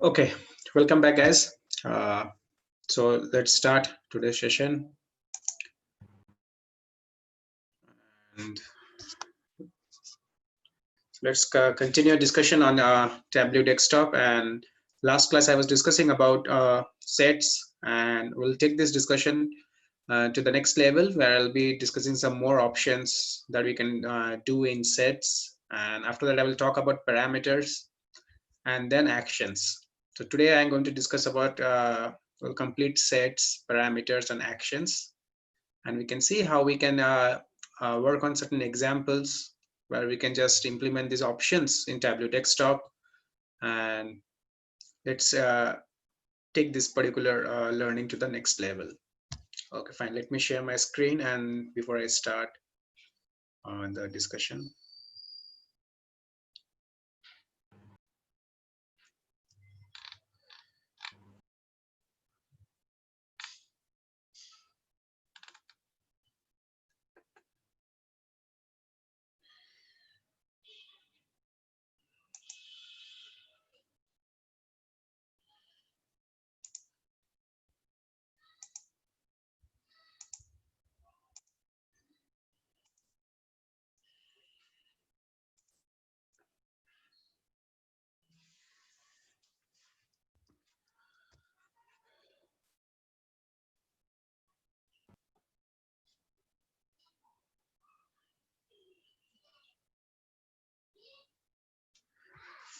Okay, welcome back, guys. So let's start today's session, and let's continue a discussion on Tableau desktop. And last class I was discussing about sets, and we'll take this discussion to the next level where I'll be discussing some more options that we can do in sets. And after that, I will talk about parameters and then actions. So today I'm going to discuss about complete sets, parameters, and actions, and we can see how we can work on certain examples where we can just implement these options in Tableau desktop. And let's take this particular learning to the next level. Okay, fine. Let me share my screen, and before I start on the discussion.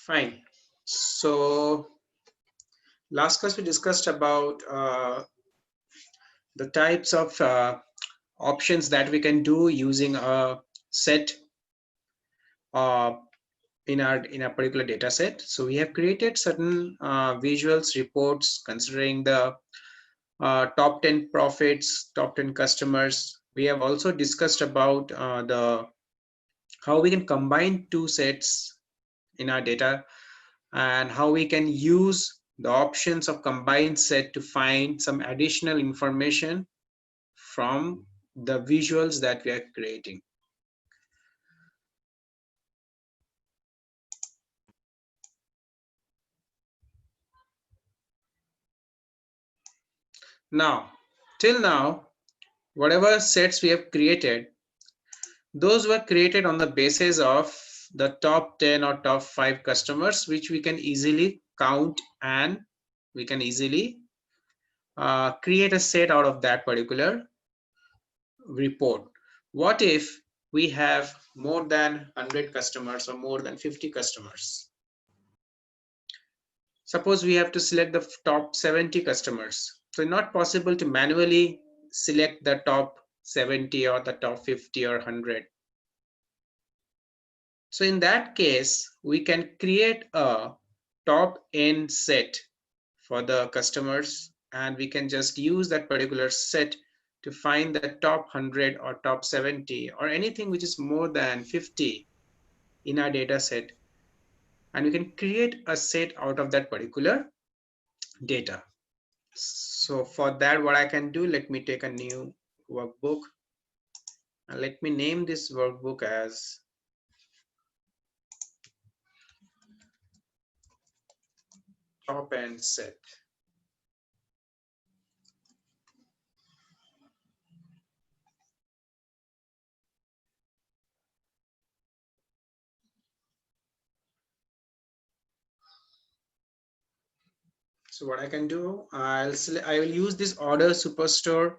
Fine. So last class we discussed about the types of options that we can do using a set uh, in a particular data set. So we have created certain visuals reports considering the top 10 profits, top 10 customers. We have also discussed about the how we can combine two sets in our data, and how we can use the options of combined set to find some additional information from the visuals that we are creating. Now, till now, whatever sets we have created, those were created on the basis of the top 10 or top 5 customers, which we can easily count, and we can easily create a set out of that particular report. What if we have more than 100 customers or more than 50 customers? Suppose we have to select the top 70 customers. So it's not possible to manually select the top 70 or the top 50 or 100. So in that case, we can create a top n set for the customers, and we can just use that particular set to find the top 100 or top 70 or anything which is more than 50 in our data set, and we can create a set out of that particular data. So for that, what I can do, let me take a new workbook, and let me name this workbook as top n set. So what I can do, I will use this order superstore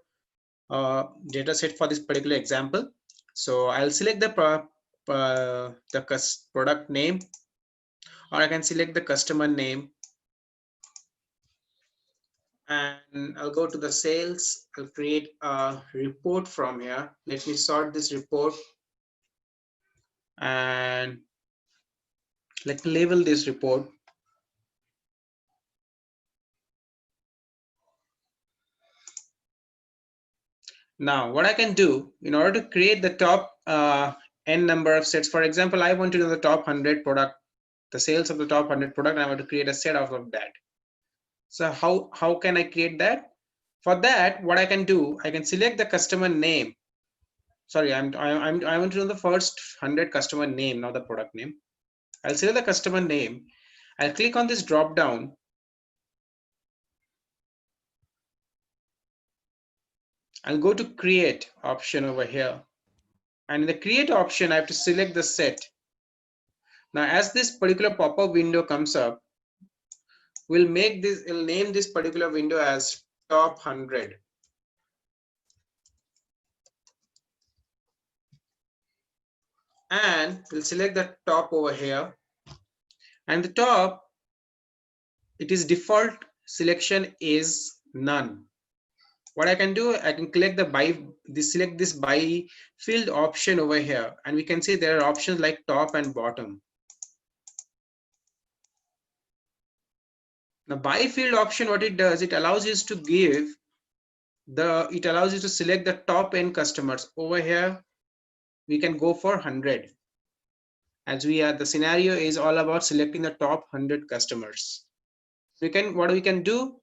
data set for this particular example. So I'll select the product name, or I can select the customer name, and I'll go to the sales. I'll create a report from here. Let me sort this report, and let me label this report. Now, what I can do in order to create the top n number of sets, for example, I want to know the top 100 product, the sales of the top 100 product, and I want to create a set out of that. So how can I create that? For that, what I can do, I can select the customer name. Sorry, I want to know the first 100 customer name, not the product name. I'll select the customer name. I'll click on this drop down, I'll go to create option over here. And in the create option, I have to select the set. Now, as this particular pop-up window comes up, we'll name this particular window as top 100. And we'll select the top over here. And the top, it is default selection is none. What I can do, I can select this by field option over here, and we can see there are options like top and bottom. Now by field option, what it does, it allows you to select the top end customers. Over here we can go for 100, as the scenario is all about selecting the top 100 customers. What we can do,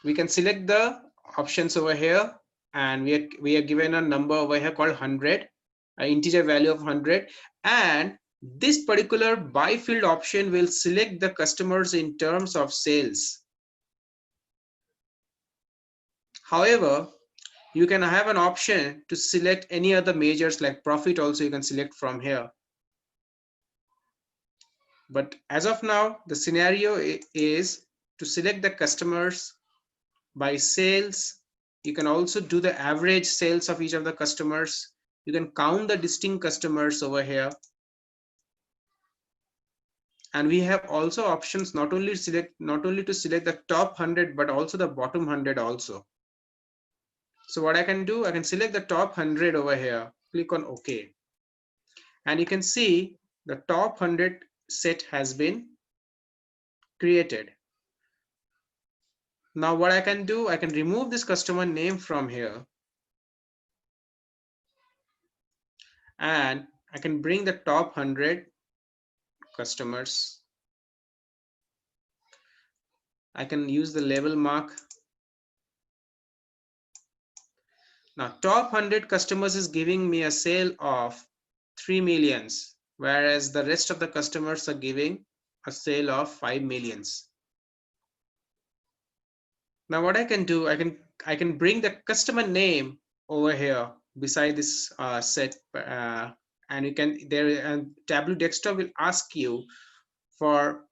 we can select the options over here, and we are given a number over here called 100, an integer value of 100, and this particular by field option will select the customers in terms of sales. However, you can have an option to select any other measures like profit also you can select from here. But as of now, the scenario is to select the customers by sales. You can also do the average sales of each of the customers. You can count the distinct customers over here. And we have also options not only to select the top 100, but also the bottom 100 also. So what I can do, I can select the top 100 over here, click on OK. And you can see the top 100 set has been created. Now what I can do, I can remove this customer name from here. And I can bring the top 100 customers. I can use the label mark. Now top 100 customers is giving me a sale of 3 millions, whereas the rest of the customers are giving a sale of 5 millions. Now what I can do, I can bring the customer name over here beside this set, and you can Tableau desktop will ask you for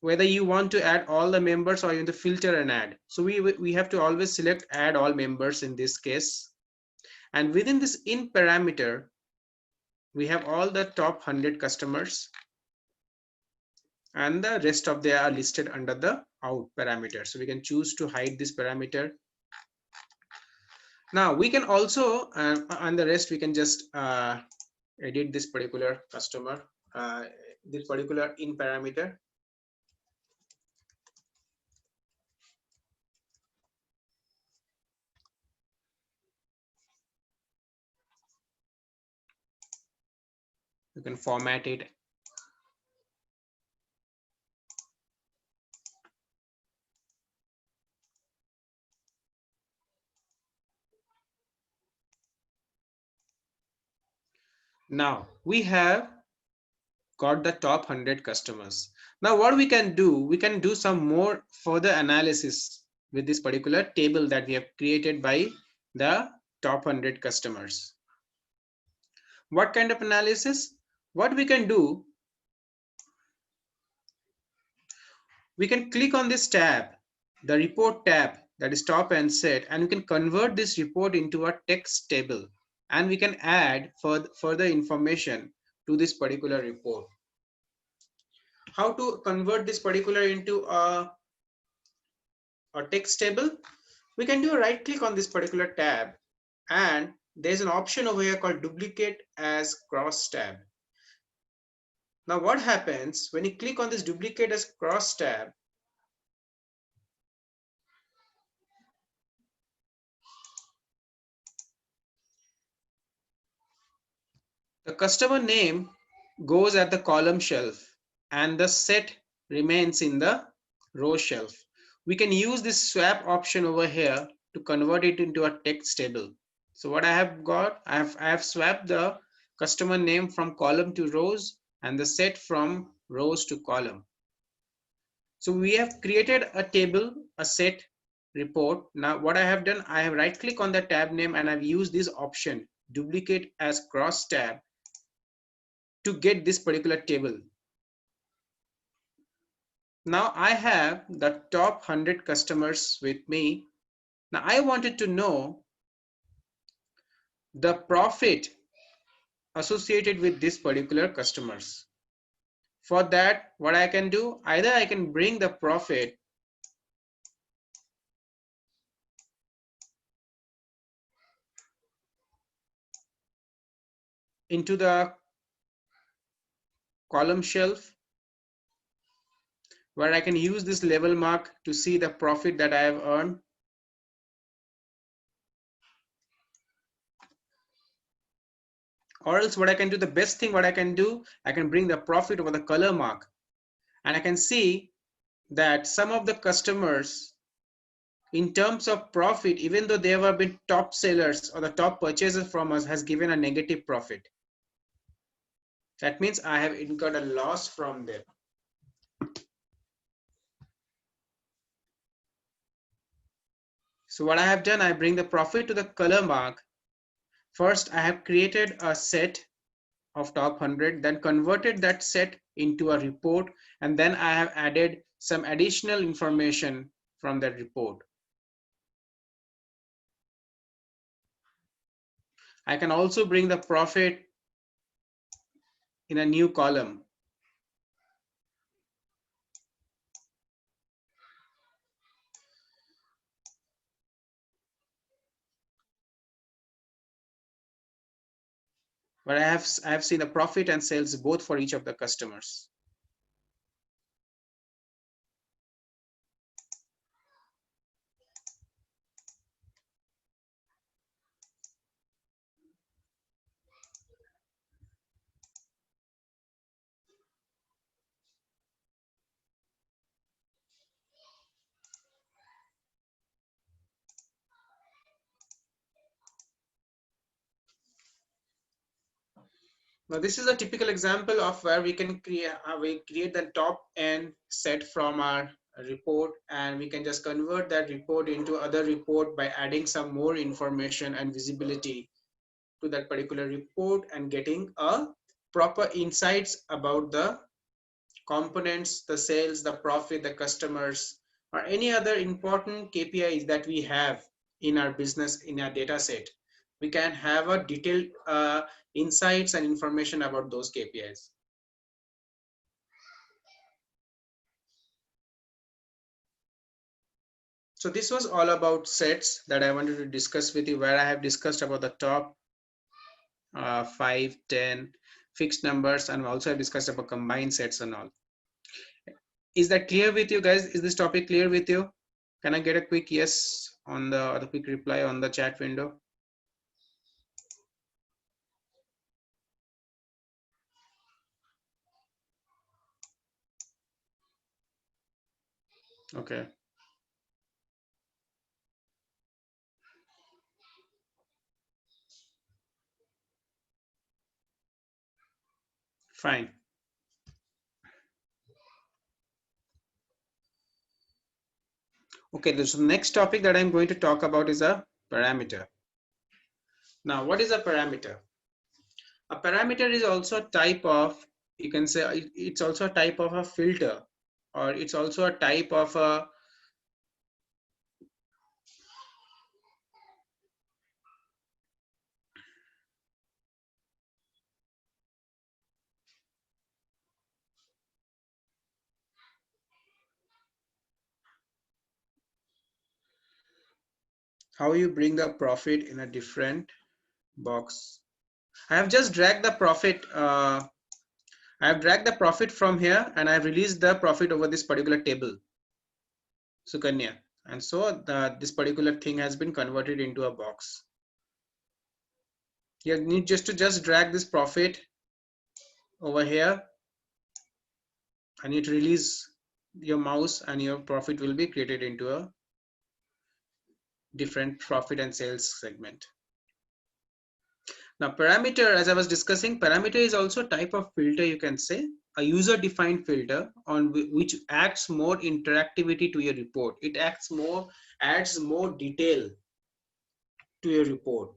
whether you want to add all the members or you want to filter and add. So we have to always select add all members in this case. And within this in parameter, we have all the top 100 customers, and the rest of they are listed under the out parameter. So we can choose to hide this parameter. Now we can also, on the rest, we can just edit this particular customer, this particular in parameter. You can format it. Now we have got the top 100 customers. Now what we can do some more further analysis with this particular table that we have created by the top 100 customers. What kind of analysis? What we can do, we can click on this tab, the report tab, that is top and set, and we can convert this report into a text table, and we can add further information to this particular report. How to convert this particular into a text table? We can do a right click on this particular tab, and there's an option over here called duplicate as cross tab. Now what happens when you click on this duplicate as cross tab? The customer name goes at the column shelf and the set remains in the row shelf. We can use this swap option over here to convert it into a text table. So what I have got, I have swapped the customer name from column to rows and the set from rows to column. So we have created a table, a set, report. Now what I have done, I have right click on the tab name and I've used this option duplicate as cross tab to get this particular table. Now I have the top 100 customers with me. Now I wanted to know the profit associated with this particular customers. For that, what I can do, either I can bring the profit into the column shelf, where I can use this level mark to see the profit that I have earned. Or else what I can do, the best thing what I can do, I can bring the profit over the color mark, and I can see that some of the customers in terms of profit, even though they have been top sellers or the top purchasers from us, has given a negative profit. That means I have incurred a loss from them. So what I have done, I bring the profit to the color mark. First, I have created a set of top 100, then converted that set into a report, and then I have added some additional information from that report. I can also bring the profit in a new column. Where I have seen the profit and sales both for each of the customers. Now this is a typical example of where we can create the top end set from our report, and we can just convert that report into other report by adding some more information and visibility to that particular report and getting a proper insights about the components, the sales, the profit, the customers, or any other important KPIs that we have in our business in our data set. We can have a detailed insights and information about those KPIs. So this was all about sets that I wanted to discuss with you, where I have discussed about the top 5, 10 fixed numbers, and also I discussed about combined sets and all. Is that clear with you guys? Is this topic clear with you? Can I get a quick yes on the quick reply on the chat window? Okay. Fine. Okay, so the next topic that I'm going to talk about is a parameter. Now, what is a parameter? A parameter is also a type of, you can say it's also a type of a filter, or it's also a type of a how you bring the profit in a different box. I have just dragged the profit. I have dragged the profit from here, and I've released the profit over this particular table, Sukanya. And so this particular thing has been converted into a box. You need just to drag this profit over here, and you release your mouse, and your profit will be created into a different profit and sales segment. Now parameter, as I was discussing, parameter is also a type of filter, you can say. a user defined filter on which adds more interactivity to your report. It adds more detail to your report.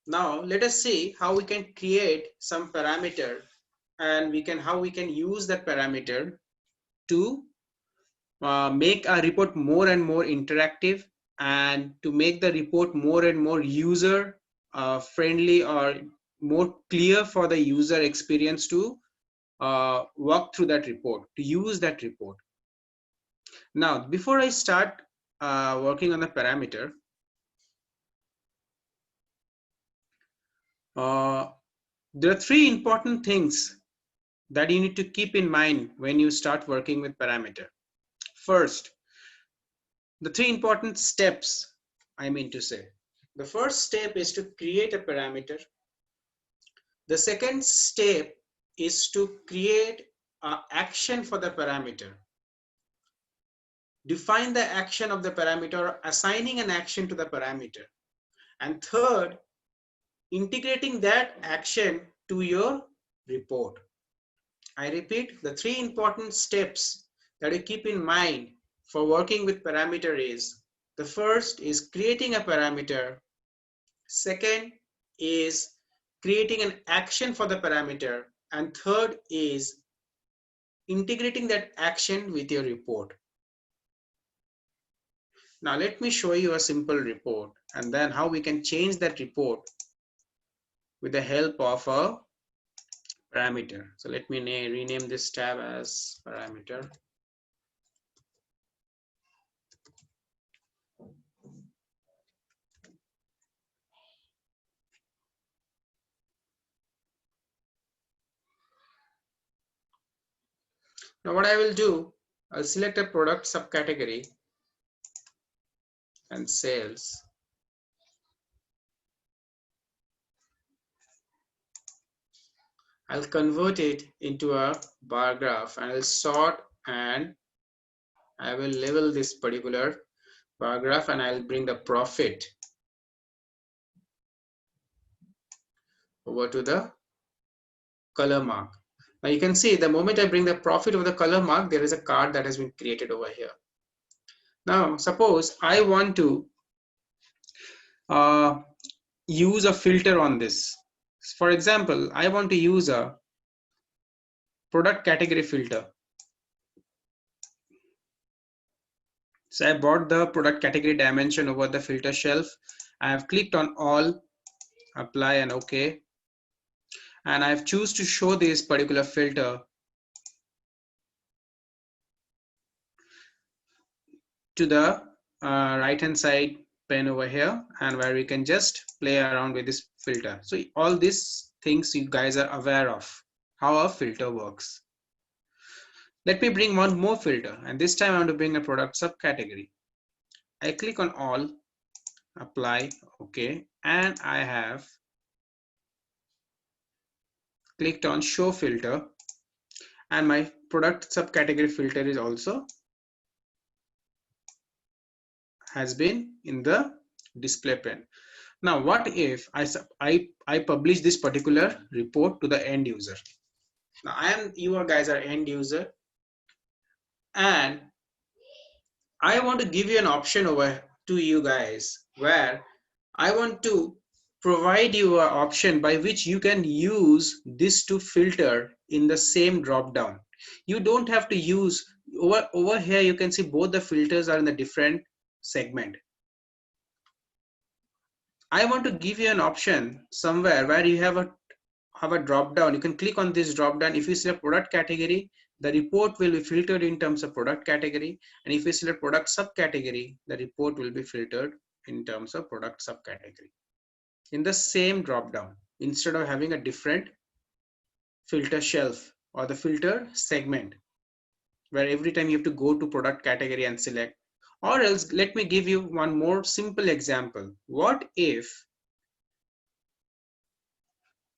Now let us see how we can create some parameter, and how we can use that parameter to make our report more and more interactive, and to make the report more and more user friendly, or more clear for the user experience to walk through that report, to use that report. Now, before I start working on the parameter, there are three important things that you need to keep in mind when you start working with parameter. First, the three important steps, I mean to say. The first step is to create a parameter. The second step is to create an action for the parameter. Define the action of the parameter, assigning an action to the parameter. And third, integrating that action to your report. I repeat, the three important steps that you keep in mind for working with parameter is: the first is creating a parameter, second is creating an action for the parameter, and third is integrating that action with your report. Now let me show you a simple report, and then how we can change that report with the help of a parameter. So let me rename this tab as parameter. Now what I will do, I'll select a product subcategory and sales. I'll convert it into a bar graph, and I'll sort, and I will label this particular bar graph, and I'll bring the profit over to the color mark. Now you can see the moment I bring the profit over the color mark, there is a card that has been created over here. Now suppose I want to use a filter on this. For example, I want to use a product category filter. So I brought the product category dimension over the filter shelf. I have clicked on all, apply, and OK. And I've choose to show this particular filter to the right hand side pane over here, and where we can just play around with this filter. So all these things you guys are aware of how a filter works. Let me bring one more filter, and this time I want to bring a product subcategory. I click on all, apply, OK, and I have clicked on show filter, and my product subcategory filter is also has been in the display pane. Now what if I publish this particular report to the end user? Now you guys are end user, and I want to give you an option over to you guys, where I want to provide you an option by which you can use this to filter in the same drop down. You don't have to use over here. You can see both the filters are in a different segment. I want to give you an option somewhere where you have a drop down. You can click on this drop down. If you select product category, the report will be filtered in terms of product category, and if you select product subcategory, the report will be filtered in terms of product subcategory in the same drop down, instead of having a different filter shelf or the filter segment where every time you have to go to product category and select. Or else, let me give you one more simple example. What if,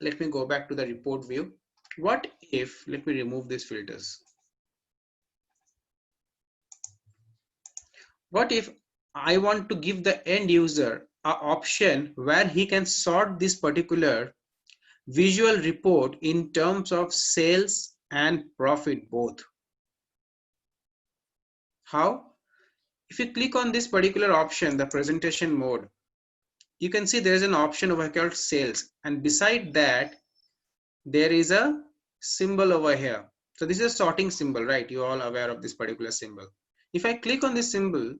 let me go back to the report view. What if, let me remove these filters. What if I want to give the end user an option where he can sort this particular visual report in terms of sales and profit both. How? If you click on this particular option, the presentation mode, you can see there is an option over here called sales, and beside that there is a symbol over here. So this is a sorting symbol, right? You're all aware of this particular symbol. If I click on this symbol,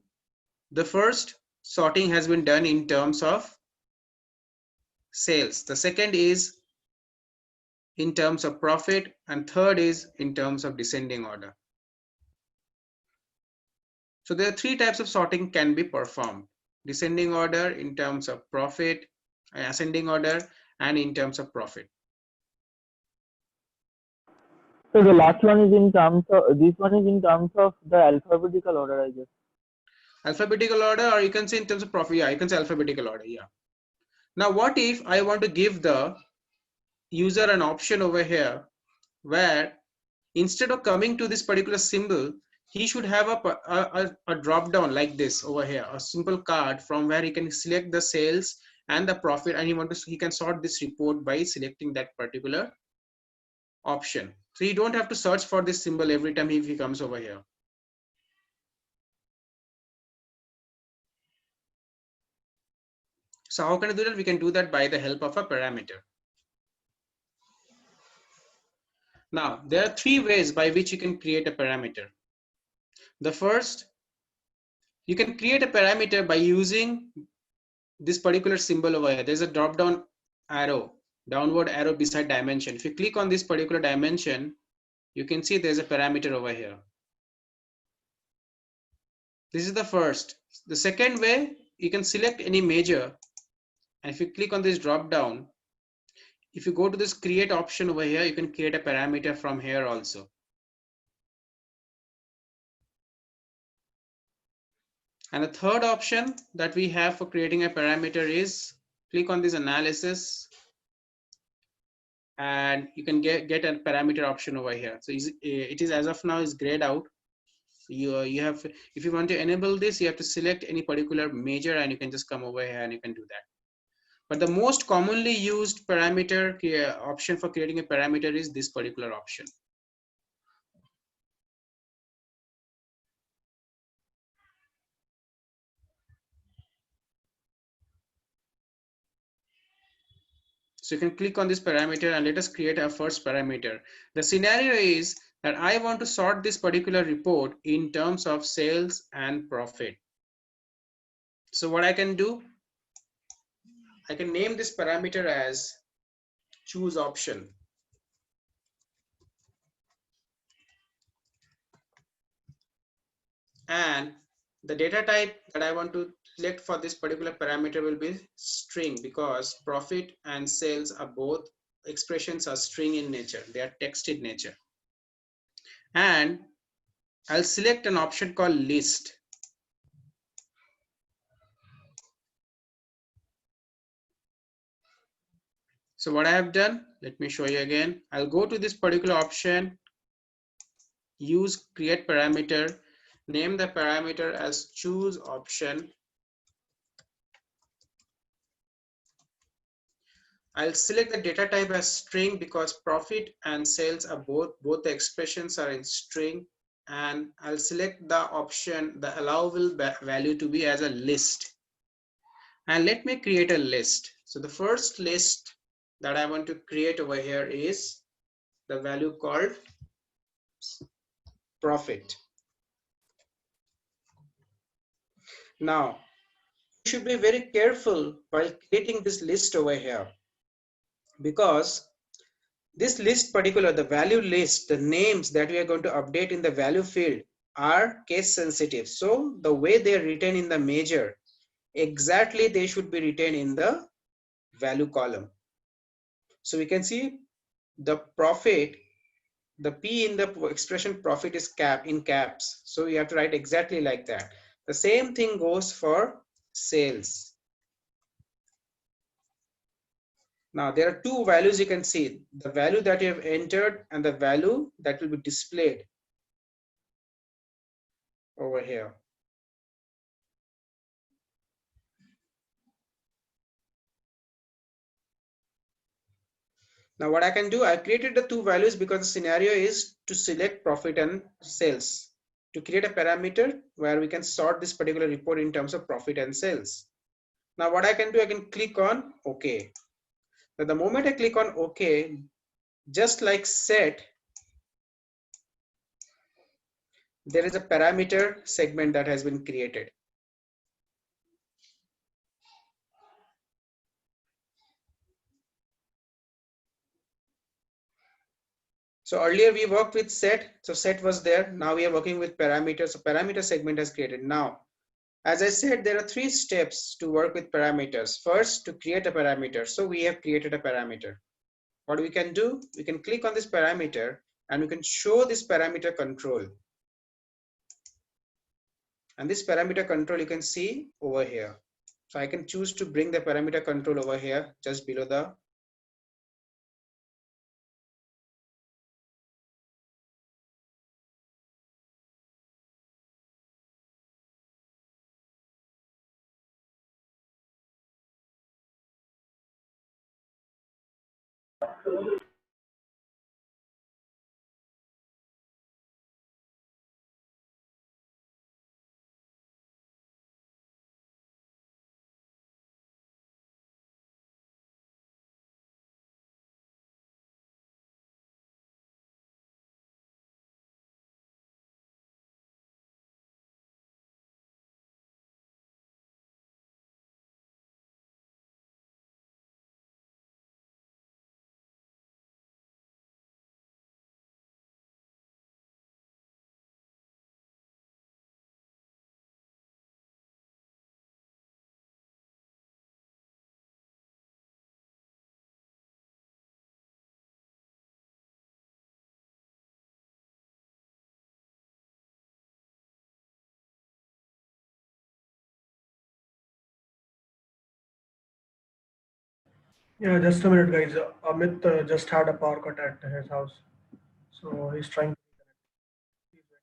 the first sorting has been done in terms of sales, the second is in terms of profit, and third is in terms of descending order. So there are three types of sorting can be performed: descending order, in terms of profit, ascending order, and in terms of profit. So the last one is in terms of, this one is in terms of the alphabetical order, I guess. Alphabetical order, or you can say in terms of profit. Yeah, you can say alphabetical order. Yeah. Now, what if I want to give the user an option over here where instead of coming to this particular symbol, he should have a drop down like this over here, a simple card from where he can select the sales and the profit, and he can sort this report by selecting that particular option. So you don't have to search for this symbol every time if he comes over here. So how can I do that? We can do that by the help of a parameter. Now, there are three ways by which you can create a parameter. The first, you can create a parameter by using this particular symbol over here. There's a drop down arrow, downward arrow beside dimension. If you click on this particular dimension, you can see there's a parameter over here. This is the first. The second way, you can select any measure, and if you click on this drop down, if you go to this create option over here, you can create a parameter from here also. And the third option that we have for creating a parameter is click on this analysis, and you can get a parameter option over here. So it is as of now is grayed out. You have, if you want to enable this, you have to select any particular measure, and you can just come over here and you can do that. But the most commonly used parameter option for creating a parameter is this particular option. So you can click on this parameter, and let us create our first parameter. The scenario is that I want to sort this particular report in terms of sales and profit. So what I can do, I can name this parameter as choose option. And the data type that I want to select for this particular parameter will be string, because profit and sales are both expressions are string in nature. They are text in nature. And I'll select an option called list. So what I have done, let me show you again. I'll go to this particular option, use create parameter, name the parameter as choose option. I'll select the data type as string, because profit and sales are both the expressions are in string. And I'll select the option, the allowable value to be as a list. And let me create a list. So the first list that I want to create over here is the value called profit. Now, you should be very careful while creating this list over here, because this list particular, the value list, the names that we are going to update in the value field are case sensitive. So the way they are written in the measure, exactly they should be written in the value column. So we can see the profit, the P in the expression profit is in caps. So you have to write exactly like that. The same thing goes for sales. Now there are two values you can see, the value that you have entered and the value that will be displayed over here. Now what I can do, I created the two values because the scenario is to select profit and sales, to create a parameter where we can sort this particular report in terms of profit and sales. Now what I can do, I can click on OK. Now the moment I click on OK, just like set, there is a parameter segment that has been created. So earlier we worked with set, so set was there. Now we are working with parameters. So parameter segment has created. Now, as I said, there are three steps to work with parameters. First, to create a parameter. So we have created a parameter. What we can do, we can click on this parameter and we can show this parameter control. And this parameter control you can see over here. So I can choose to bring the parameter control over here, just below the. Yeah, just a minute, guys. Amit just had a power cut at his house, so he's trying to reconnect. Please wait.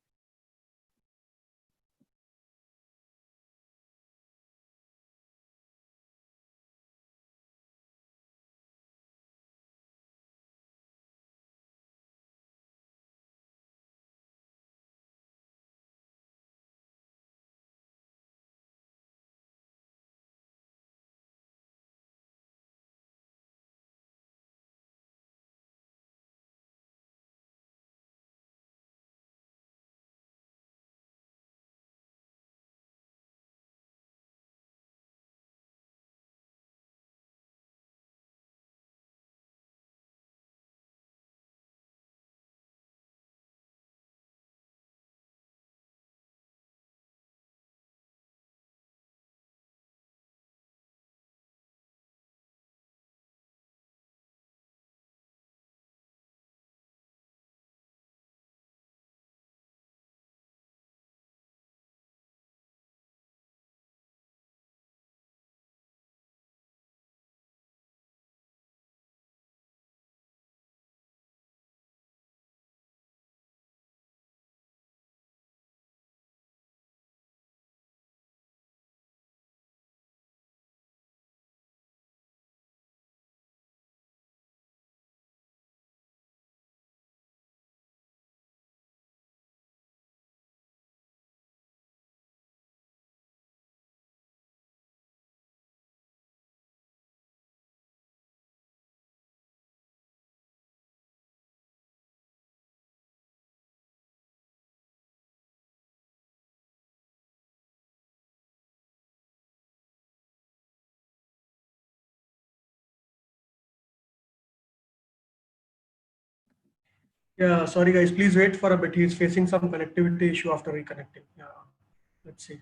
Yeah, sorry, guys. Please wait for a bit. He's facing some connectivity issue after reconnecting. Yeah, let's see.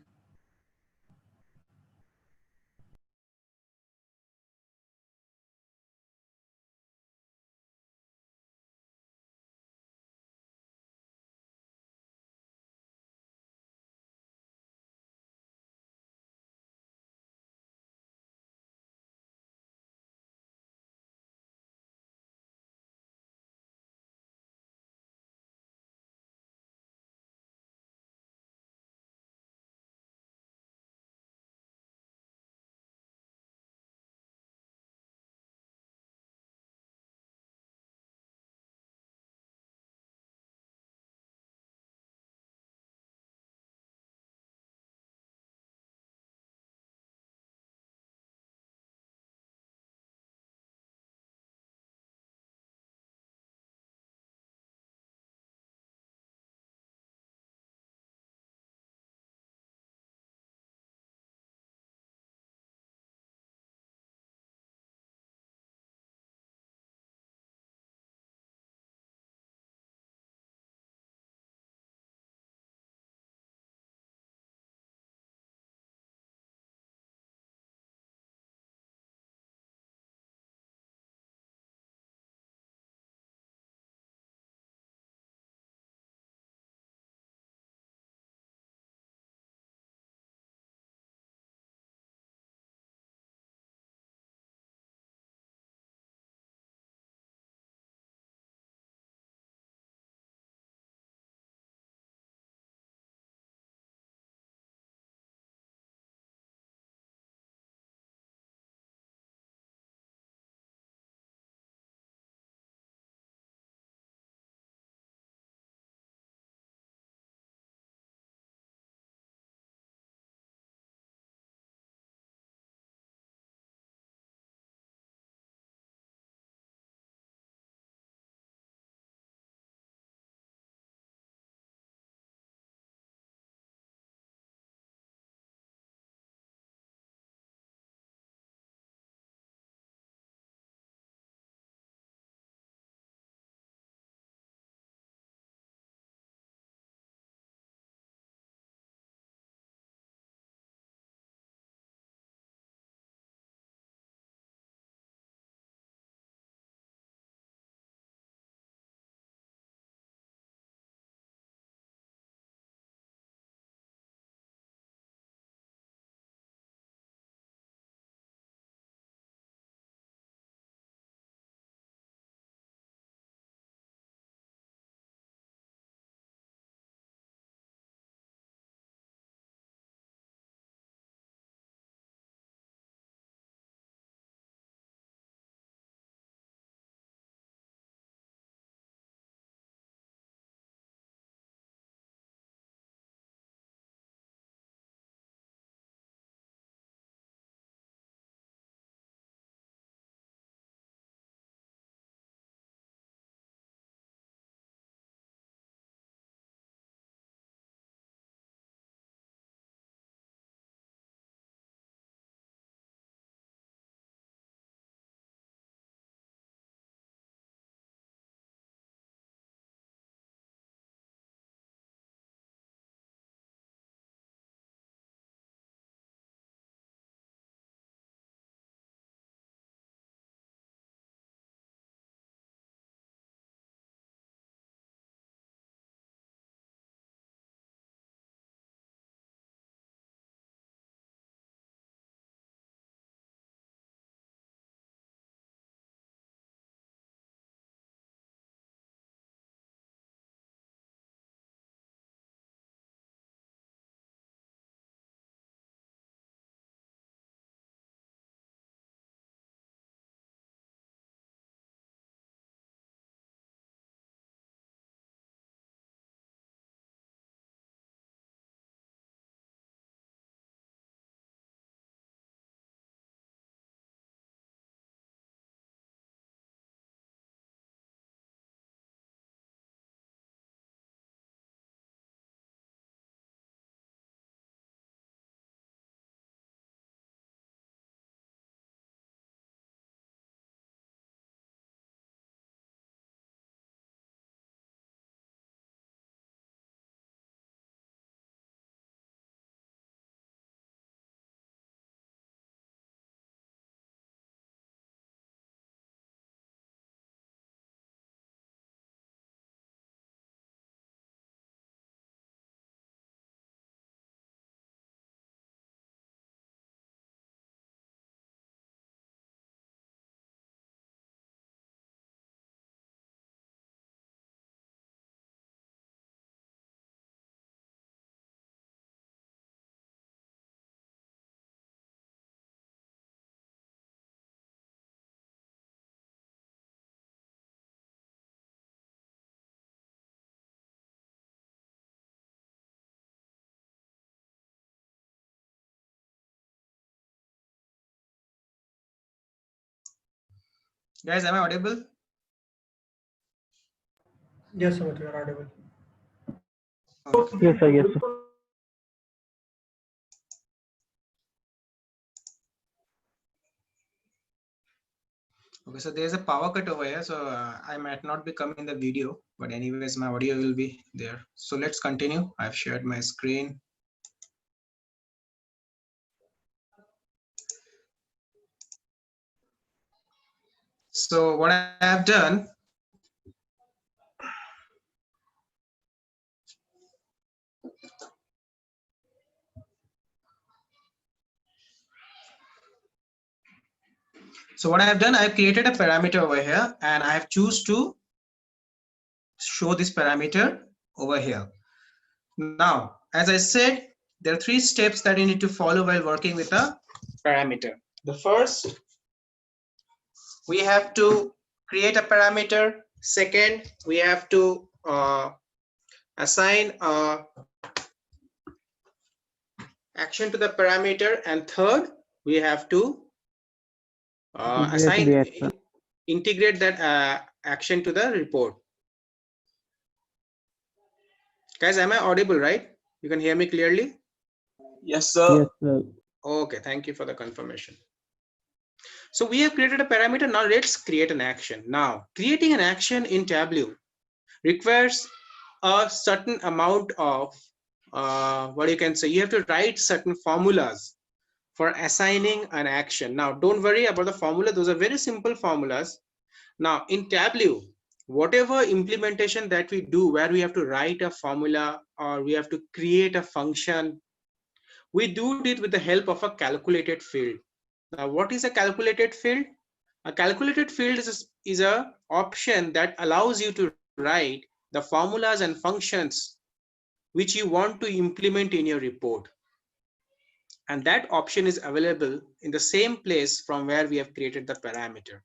Guys, am I audible? Yes, Amit, you are audible. Okay. Yes, sir. Yes, sir. Okay, so there's a power cut over here, so I might not be coming in the video, but anyways, my audio will be there. So let's continue. I've shared my screen. So what I have done, I've created a parameter over here, and I have choose to show this parameter over here. Now, as I said, there are 3 steps that you need to follow while working with a parameter. The first, we have to create a parameter. Second, we have to assign a action to the parameter, and third, we have to integrate that action to the report. Guys, am I audible, right? You can hear me clearly? Yes, sir. Yes, sir. Okay, thank you for the confirmation. So we have created a parameter. Now let's create an action. Now, creating an action in Tableau requires a certain amount of what you can say, you have to write certain formulas for assigning an action. Now, don't worry about the formula. Those are very simple formulas. Now, in Tableau, whatever implementation that we do where we have to write a formula or we have to create a function, we do it with the help of a calculated field. Now, what is a calculated field? A calculated field is a option that allows you to write the formulas and functions which you want to implement in your report. And that option is available in the same place from where we have created the parameter.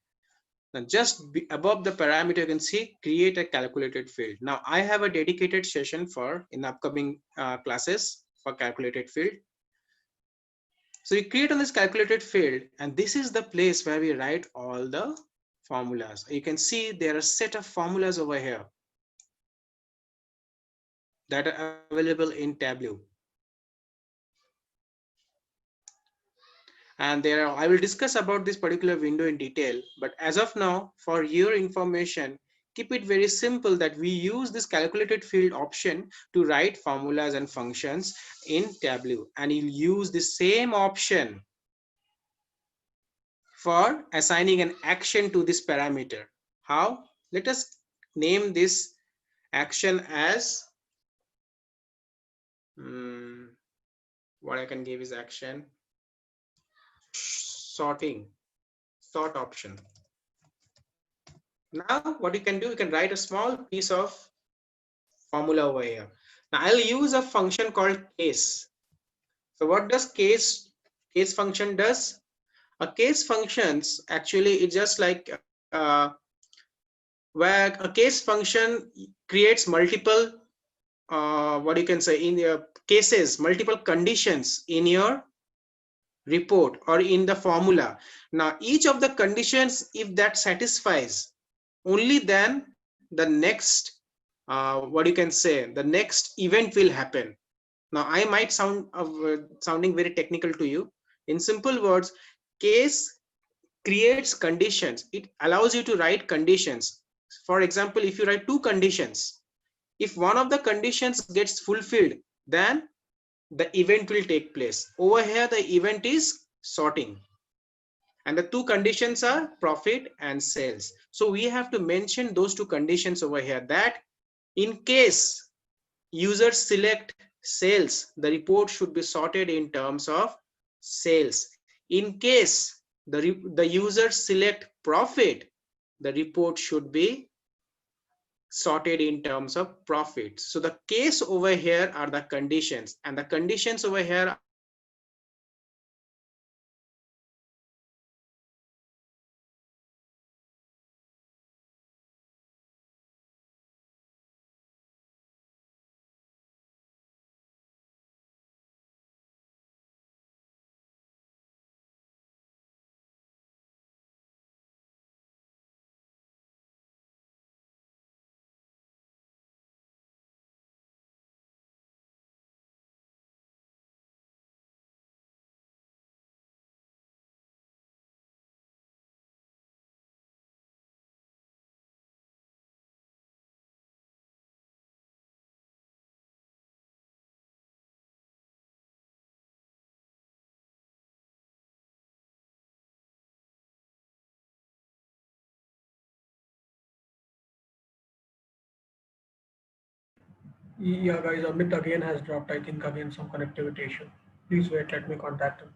Now, just above the parameter, you can see create a calculated field. Now, I have a dedicated session for in upcoming classes for calculated field. So you create on this calculated field, and this is the place where we write all the formulas. You can see there are a set of formulas over here that are available in Tableau. And I will discuss about this particular window in detail, but as of now, for your information, keep it very simple that we use this calculated field option to write formulas and functions in Tableau, and you'll use the same option for assigning an action to this parameter. How? Let us name this action as what I can give is action sort option. Now what you can do, you can write a small piece of formula over here. Now I'll use a function called case. So what does case function does? A case functions actually it's just like where a case function creates multiple what you can say in your cases, multiple conditions in your report or in the formula. Now each of the conditions, if that satisfies, only then the next what you can say, the next event will happen. Now I might sounding very technical to you. In simple words, case creates conditions. It allows you to write conditions. For example, if you write 2 conditions, if one of the conditions gets fulfilled, then the event will take place. Over here, the event is sorting. And the 2 conditions are profit and sales. So we have to mention those 2 conditions over here, that in case users select sales, the report should be sorted in terms of sales. In case the users select profit, the report should be sorted in terms of profit. So the case over here are the conditions, and the conditions over here Yeah, guys, Amit again has dropped. I think again some connectivity issue. Please wait, let me contact him.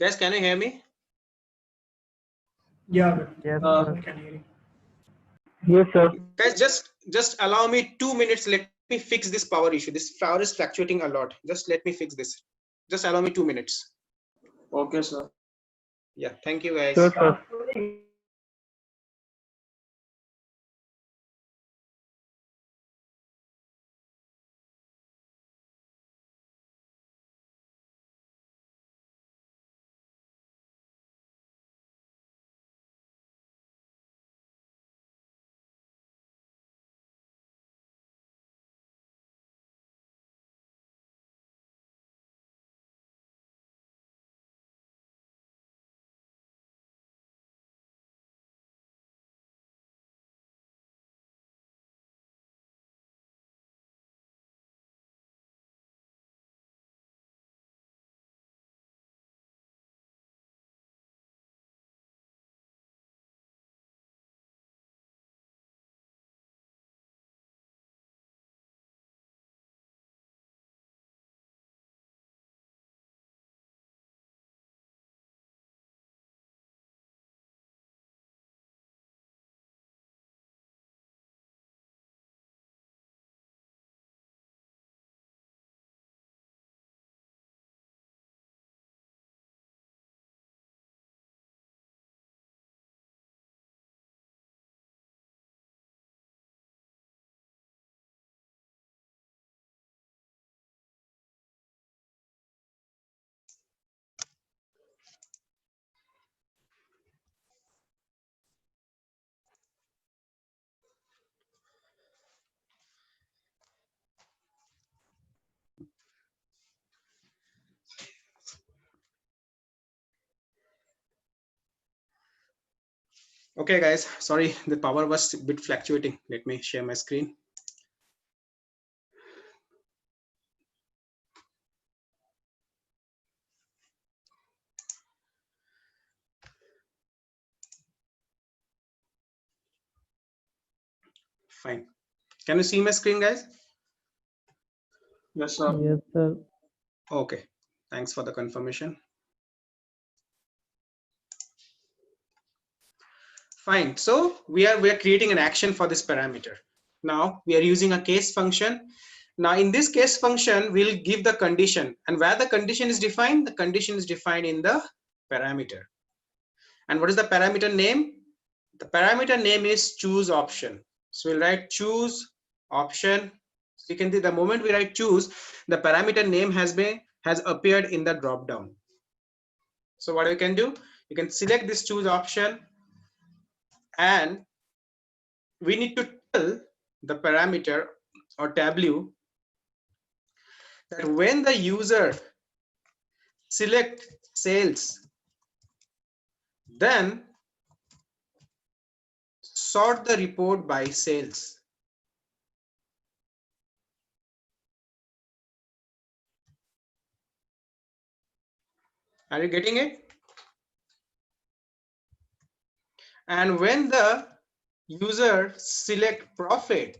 Guys, can you hear me? Yeah, Amit, Yes, Uh, sir. I can hear you. Yes, sir. Guys, just allow me 2 minutes. Let me fix this power issue. This power is fluctuating a lot. Just let me fix this. Just allow me 2 minutes. Okay, sir. Yeah, thank you guys. Sure, sir. Okay, guys. Sorry, the power was a bit fluctuating. Let me share my screen. Fine. Can you see my screen, guys? Yes, sir. Yes, sir. Okay. Thanks for the confirmation. Fine. So we are creating an action for this parameter. Now we are using a case function. Now in this case function, we'll give the condition, and where the condition is defined, the condition is defined in the parameter. And what is the parameter name? The parameter name is choose option. So we'll write choose option. So you can see the moment we write choose, the parameter name has appeared in the drop down. So what you can do, you can select this choose option, and we need to tell the parameter or tableau that when the user select sales, then sort the report by sales. Are you getting it? And when the user select profit,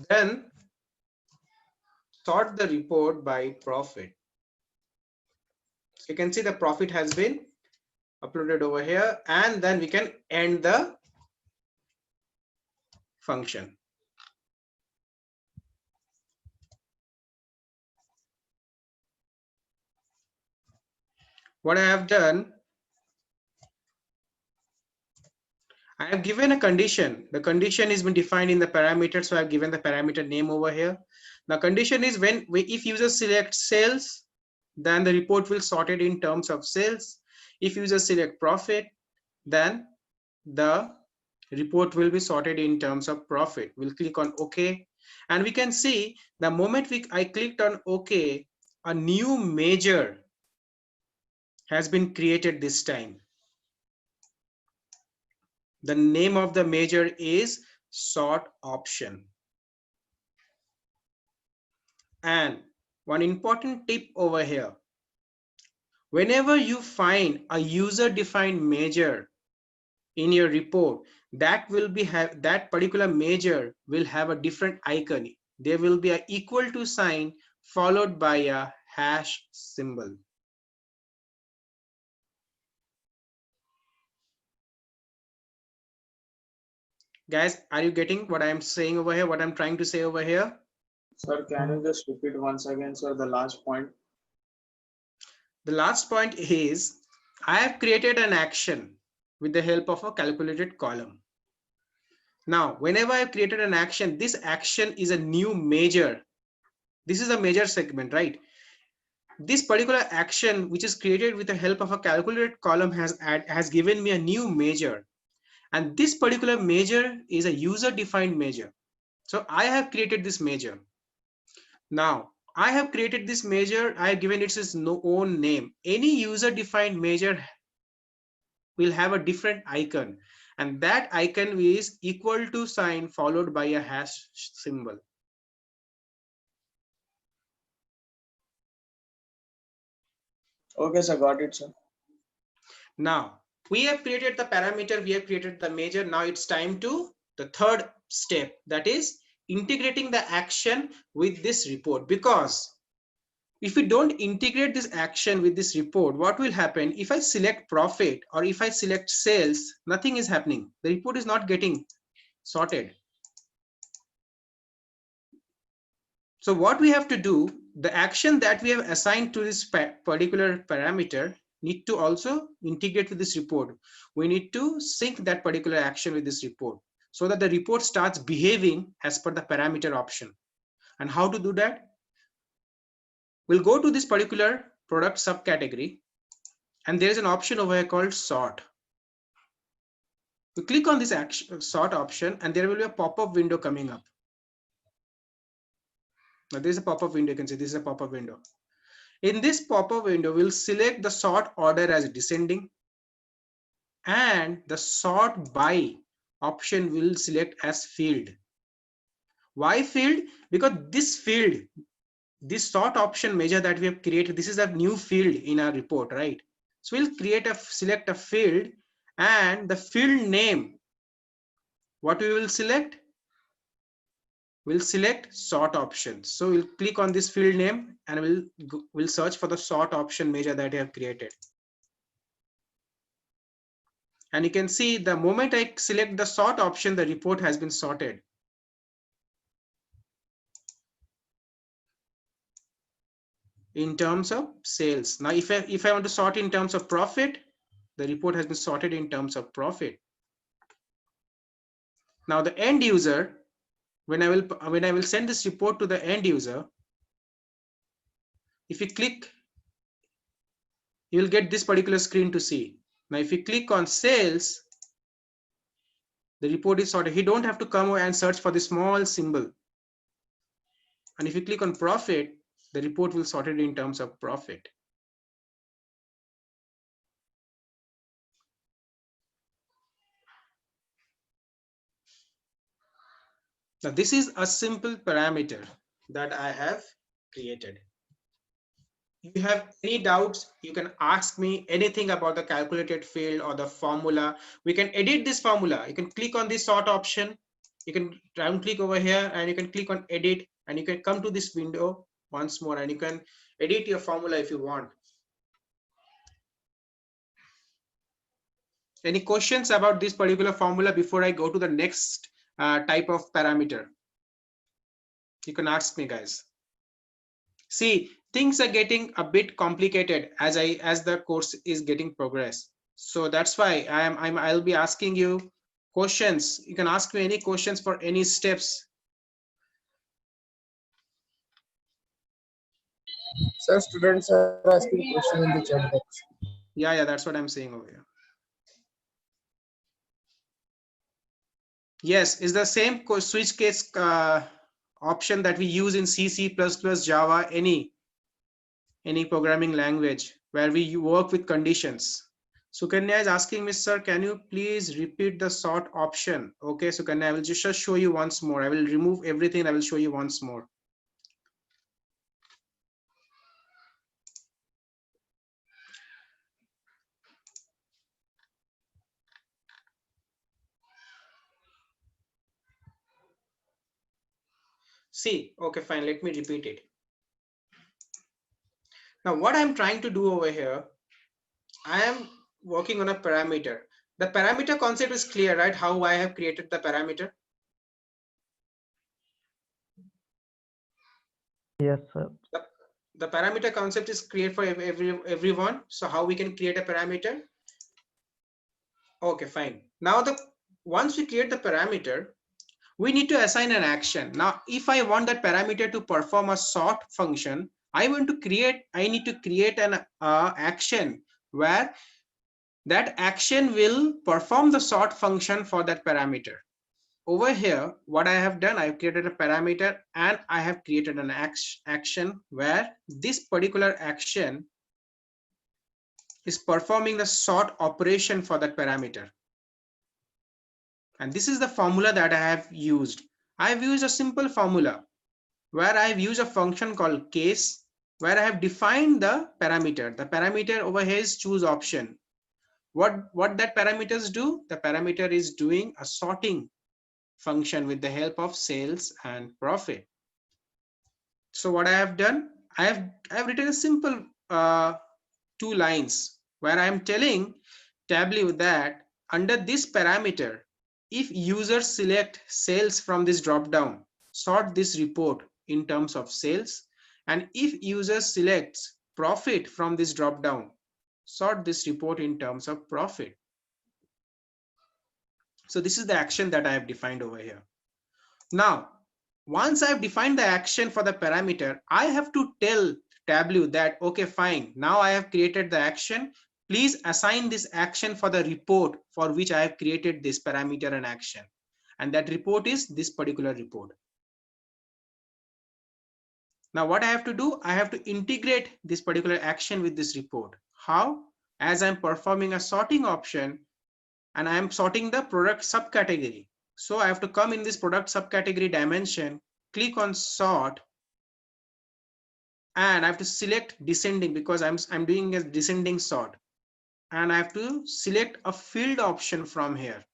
then sort the report by profit. So you can see the profit has been uploaded over here, and then we can end the function. What I have done, I have given a condition. The condition has been defined in the parameter, so I have given the parameter name over here. The condition is if user selects sales, then the report will sort it in terms of sales. If user select profit, then the report will be sorted in terms of profit. We'll click on OK, and we can see the moment I clicked on OK, a new measure has been created this time. The name of the measure is sort option. And one important tip over here, whenever you find a user defined measure in your report, that particular measure will have a different icon. There will be an equal to sign followed by a hash symbol. Guys, are you getting what I'm saying over here, what I'm trying to say over here? Sir, can you just repeat once again, sir, the last point? The last point is, I have created an action with the help of a calculated column. Now, whenever I've created an action, this action is a new measure. This is a measure segment, right? This particular action, which is created with the help of a calculated column, has given me a new measure. And this particular measure is a user defined measure. So I have created this measure. Now, I have created this measure. I have given it its own name. Any user defined measure will have a different icon, and that icon is equal to sign followed by a hash symbol. Okay, sir, got it, sir. Now, we have created the parameter, we have created the measure. Now it's time to the third step, that is integrating the action with this report. Because if we don't integrate this action with this report, what will happen? If I select profit or if I select sales, nothing is happening. The report is not getting sorted. So what we have to do, the action that we have assigned to this particular parameter need to also integrate with this report. We need to sync that particular action with this report so that the report starts behaving as per the parameter option. And how to do that? We'll go to this particular product subcategory, and there is an option over here called sort. You click on this sort option, and there will be a pop-up window coming up. Now there is a pop-up window. You can see this is a pop-up window. In this pop-up window, we'll select the sort order as descending, and the sort by option will select as field. Why field? Because this field, this sort option measure that we have created, this is a new field in our report, right? So we'll select a field, and the field name, what we will select? We'll select sort option. So we'll click on this field name, and we'll search for the sort option measure that I have created. And you can see the moment I select the sort option, the report has been sorted. In terms of sales. Now, if I want to sort in terms of profit, the report has been sorted in terms of profit. Now, the end user, when I will send this report to the end user, if you click, you will get this particular screen to see. Now, if you click on sales, the report is sorted. He don't have to come and search for the small symbol. And if you click on profit, the report will sort it in terms of profit. Now, this is a simple parameter that I have created. If you have any doubts, you can ask me anything about the calculated field or the formula. We can edit this formula. You can click on this sort option. You can round click over here, and you can click on edit, and you can come to this window once more, and you can edit your formula if you want. Any questions about this particular formula before I go to the next type of parameter? You can ask me, guys. See, things are getting a bit complicated as the course is getting progress. So that's why I'll be asking you questions. You can ask me any questions for any steps. Sir, students are asking question in the chat box. Yeah, that's what I'm saying over here. Yes, is the same switch case option that we use in C, C++, Java, any programming language where we work with conditions. Sukanya is asking me, sir, can you please repeat the sort option? Okay, Sukanya, I will just show you once more. I will remove everything. I will show you once more. See, okay, fine. Let me repeat it. Now, what I'm trying to do over here, I am working on a parameter. The parameter concept is clear, right? How I have created the parameter. Yes, sir. The parameter concept is clear for everyone. So how we can create a parameter? Okay, fine. Now once we create the parameter, we need to assign an action. Now, if I want that parameter to perform a sort function, I need to create an action where that action will perform the sort function for that parameter. Over here, what I have done, I've created a parameter and I have created an action where this particular action is performing the sort operation for that parameter. And this is the formula that I have used. I've used a simple formula where I've used a function called case, where I have defined the parameter. The parameter over here is choose option. What that parameters do? The parameter is doing a sorting function with the help of sales and profit. So what I have done, I have written a simple 2 lines where I am telling Tableau that under this parameter, if users select sales from this drop down, sort this report in terms of sales, and if users selects profit from this drop down, sort this report in terms of profit. So this is the action that I have defined over here. Now, once I've defined the action for the parameter, I have to tell Tableau that, okay, fine, now I have created the action. Please assign this action for the report for which I have created this parameter and action. And that report is this particular report. Now what I have to do, I have to integrate this particular action with this report. How? As I'm performing a sorting option and I'm sorting the product subcategory. So I have to come in this product subcategory dimension, click on sort, and I have to select descending because I'm doing a descending sort. And I have to select a field option from here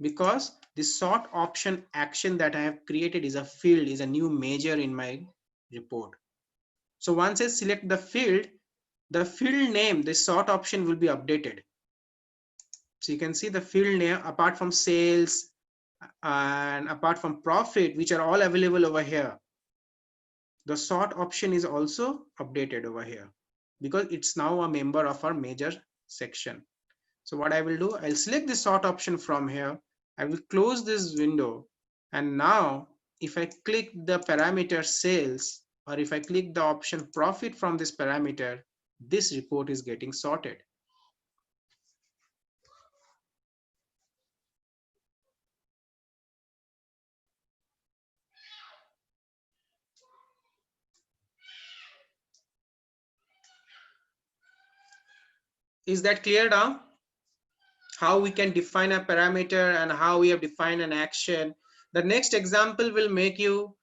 because this sort option action that I have created is a field, is a new measure in my report. So once I select the field name, the sort option will be updated. So you can see the field name apart from sales and apart from profit, which are all available over here. The sort option is also updated over here because it's now a member of our major section. So what I will do, I'll select the sort option from here. I will close this window. And now if I click the parameter sales, or if I click the option profit from this parameter, this report is getting sorted. Is that clear now? How we can define a parameter and how we have defined an action. The next example will make you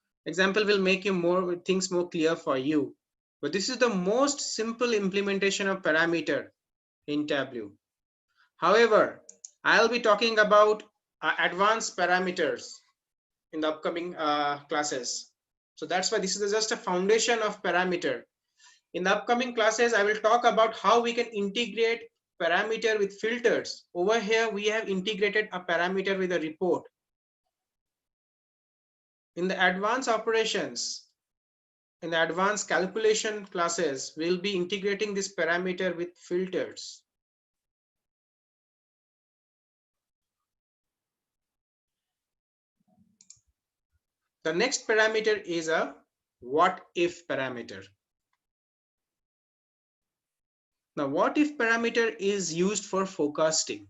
more things more clear for you. But this is the most simple implementation of parameter in Tableau. However, I'll be talking about advanced parameters in the upcoming classes. So that's why this is just a foundation of parameter. In the upcoming classes, I will talk about how we can integrate parameter with filters. Over here, we have integrated a parameter with a report. In the advanced operations, in the advanced calculation classes, we'll be integrating this parameter with filters. The next parameter is a what if parameter. Now, what if parameter is used for forecasting?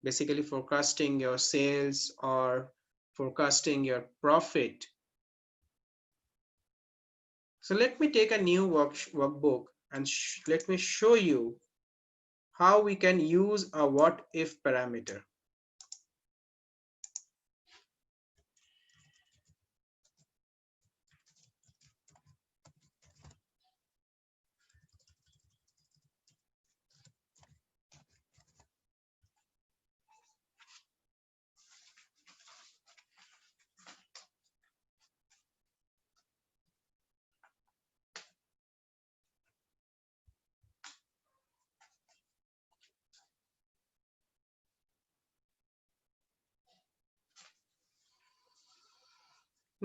Basically forecasting your sales or forecasting your profit. So let me take a new workbook and let me show you how we can use a what if parameter.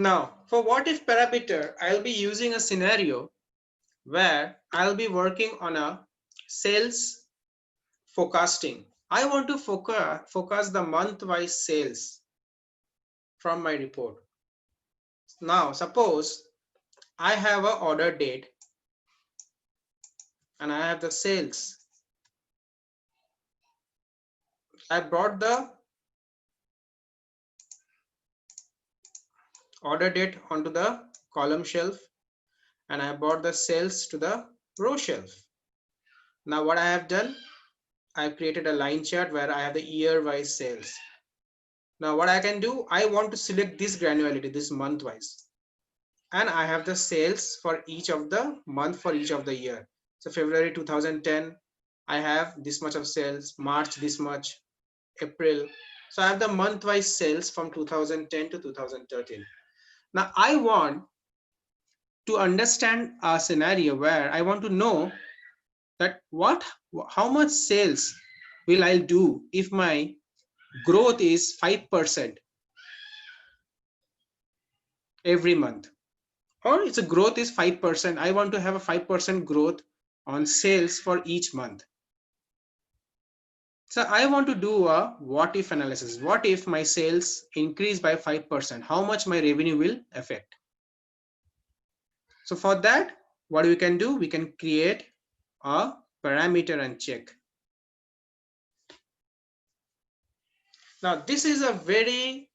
Now, for what if parameter, I'll be using a scenario where I'll be working on a sales forecasting. I want to focus the month-wise sales from my report. Now, suppose I have an order date and I have the sales. I brought the order date onto the column shelf and I brought the sales to the row shelf. Now what I have done, I've created a line chart where I have the year wise sales. Now what I can do, I want to select this granularity, this month wise, and I have the sales for each of the month for each of the year. So February 2010, I have this much of sales, March this much, April. So I have the month wise sales from 2010 to 2013. Now I want to understand a scenario where I want to know that how much sales will I do if my growth is 5% every month, or it's a growth is 5%. I want to have a 5% growth on sales for each month. So I want to do a what if analysis. What if my sales increase by 5%? How much my revenue will affect? So for that, what we can do, we can create a parameter and check. Now this is a very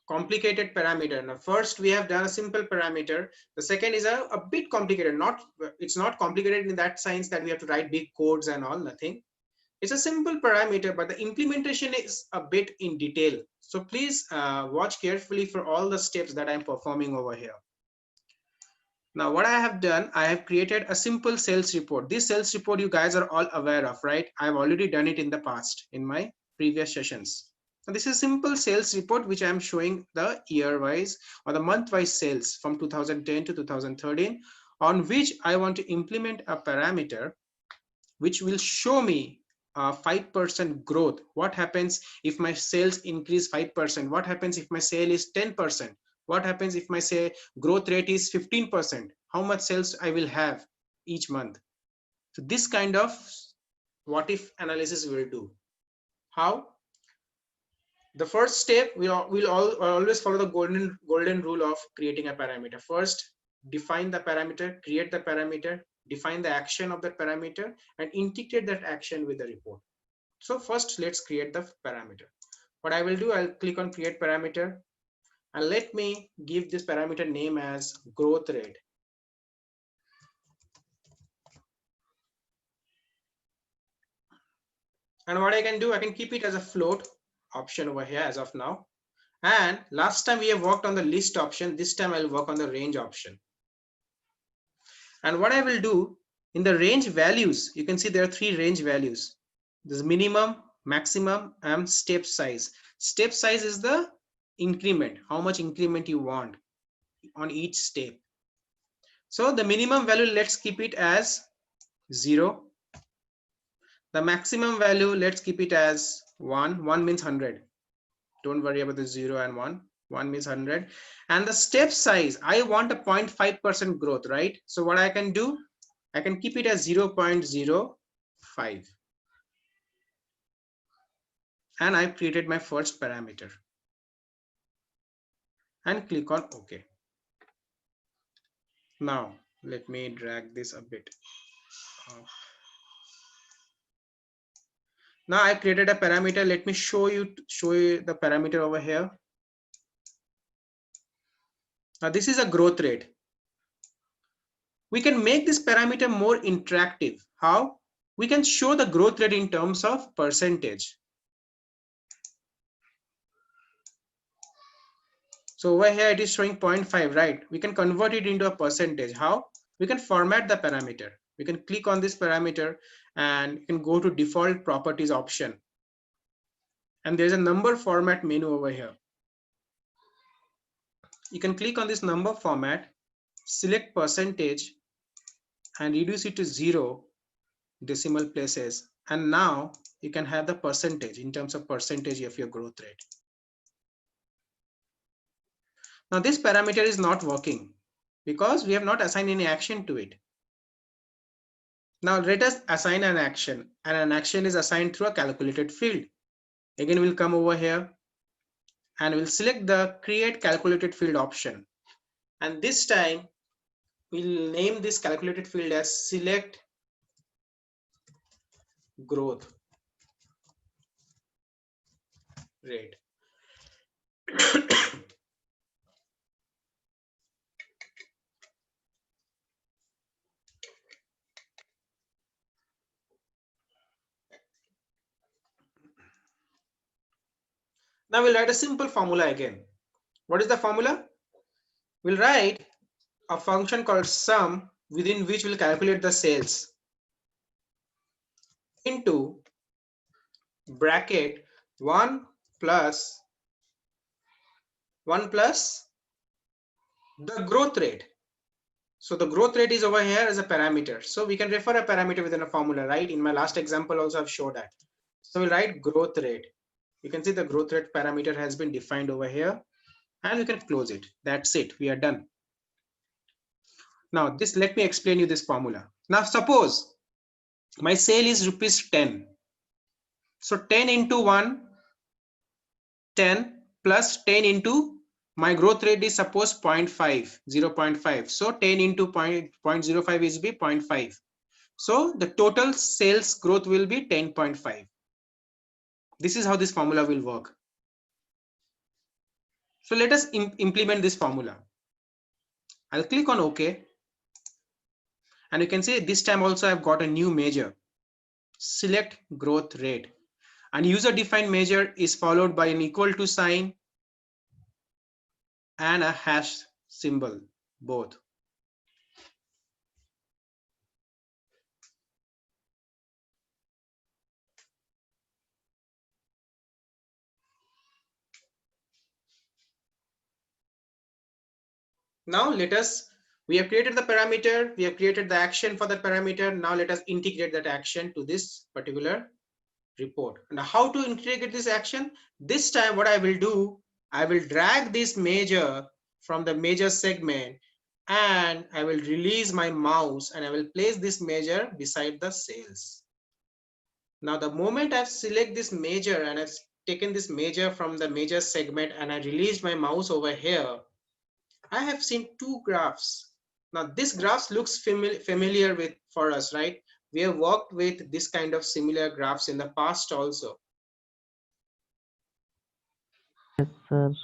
complicated parameter. Now first we have done a simple parameter. The second is a bit complicated. It's not complicated in that sense that we have to write big codes and all, nothing. It's a simple parameter, but the implementation is a bit in detail. So please watch carefully for all the steps that I'm performing over here. Now what I have done, I have created a simple sales report. This sales report you guys are all aware of, right? I've already done it in the past in my previous sessions. So this is simple sales report which I am showing the year wise or the month wise sales from 2010 to 2013, on which I want to implement a parameter which will show me 5% growth. What happens if my sales increase 5%? What happens if my sale is 10%? What happens if my say growth rate is 15%? How much sales I will have each month? So this kind of what if analysis we will do. How? The first step, we'll always follow the golden rule of creating a parameter. First, define the parameter, create the parameter, define the action of that parameter, and integrate that action with the report. So first, let's create the parameter. What I will do, I'll click on create parameter, and let me give this parameter name as growth rate. And what I can do, I can keep it as a float option over here as of now. And last time we have worked on the list option. This time I'll work on the range option. And what I will do, in the range values, you can see there are three range values. There's minimum, maximum, and step size. Step size is the increment, how much increment you want on each step. So the minimum value, let's keep it as 0. The maximum value, let's keep it as 1. 1 means 100. Don't worry about the 0 and 1. 1 means 100. And the step size, I want a 0.5% growth, right? So what I can do, I can keep it as 0.05. And I've created my first parameter. And click on OK. Now, let me drag this a bit up. Now I created a parameter. Let me show you the parameter over here. Now this is a growth rate. We can make this parameter more interactive. How? We can show the growth rate in terms of percentage. So over here it is showing 0.5, right? We can convert it into a percentage. How? We can format the parameter. We can click on this parameter and you can go to default properties option. And there's a number format menu over here. You can click on this number format, select percentage and reduce it to 0 decimal places. And now you can have the percentage in terms of percentage of your growth rate. Now this parameter is not working because we have not assigned any action to it. Now let us assign an action, and an action is assigned through a calculated field. Again, we'll come over here and we'll select the create calculated field option. And this time we'll name this calculated field as select growth rate. Now we'll write a simple formula again. What is the formula? We'll write a function called sum, within which we'll calculate the sales, into bracket 1 plus the growth rate. So the growth rate is over here as a parameter. So we can refer a parameter within a formula, right? In my last example also I've showed that. So we'll write growth rate. You can see the growth rate parameter has been defined over here, and we can close it. That's it. We are done. Now let me explain you this formula. Now suppose my sale is rupees 10. So 10 into 1, 10 plus 10 into my growth rate is suppose 0.5, 0.5. So 10 into 0.05 is be 0.5. So the total sales growth will be 10.5. This is how this formula will work. So let us implement this formula. I'll click on OK. And you can see this time also I've got a new measure. Select growth rate. And user defined measure is followed by an equal to sign and a hash symbol, both. Now we have created the parameter, we have created the action for that parameter. Now let us integrate that action to this particular report. And how to integrate this action? This time what I will do, I will drag this measure from the measure segment and I will release my mouse and I will place this measure beside the sales. Now the moment I select this measure and I've taken this measure from the measure segment and I released my mouse over here, I have seen two graphs. Now this graph looks familiar for us, right? We have worked with this kind of similar graphs in the past also. Yes, sir.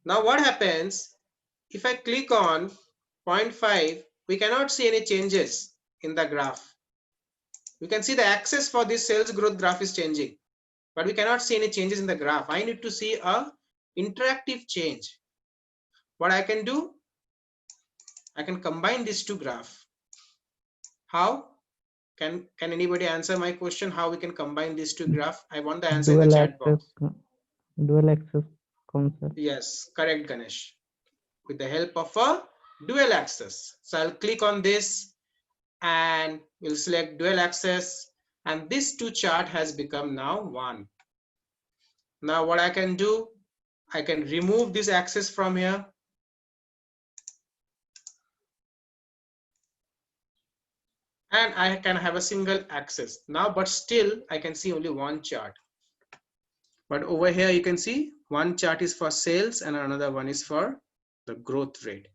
Now what happens if I click on 0.5, we cannot see any changes in the graph. We can see the axis for this sales growth graph is changing, but we cannot see any changes in the graph. I need to see a interactive change. What I can do, I can combine these two graphs. How? Can anybody answer my question? How we can combine these two graphs? I want the answer in the chat box. Dual axis concept. Yes, correct, Ganesh. With the help of a dual axis. So I'll click on this and we'll select dual axis, and this two chart has become now one. Now what I can do, I can remove this axis from here. And I can have a single axis now, but still I can see only one chart. But over here you can see one chart is for sales and another one is for the growth rate.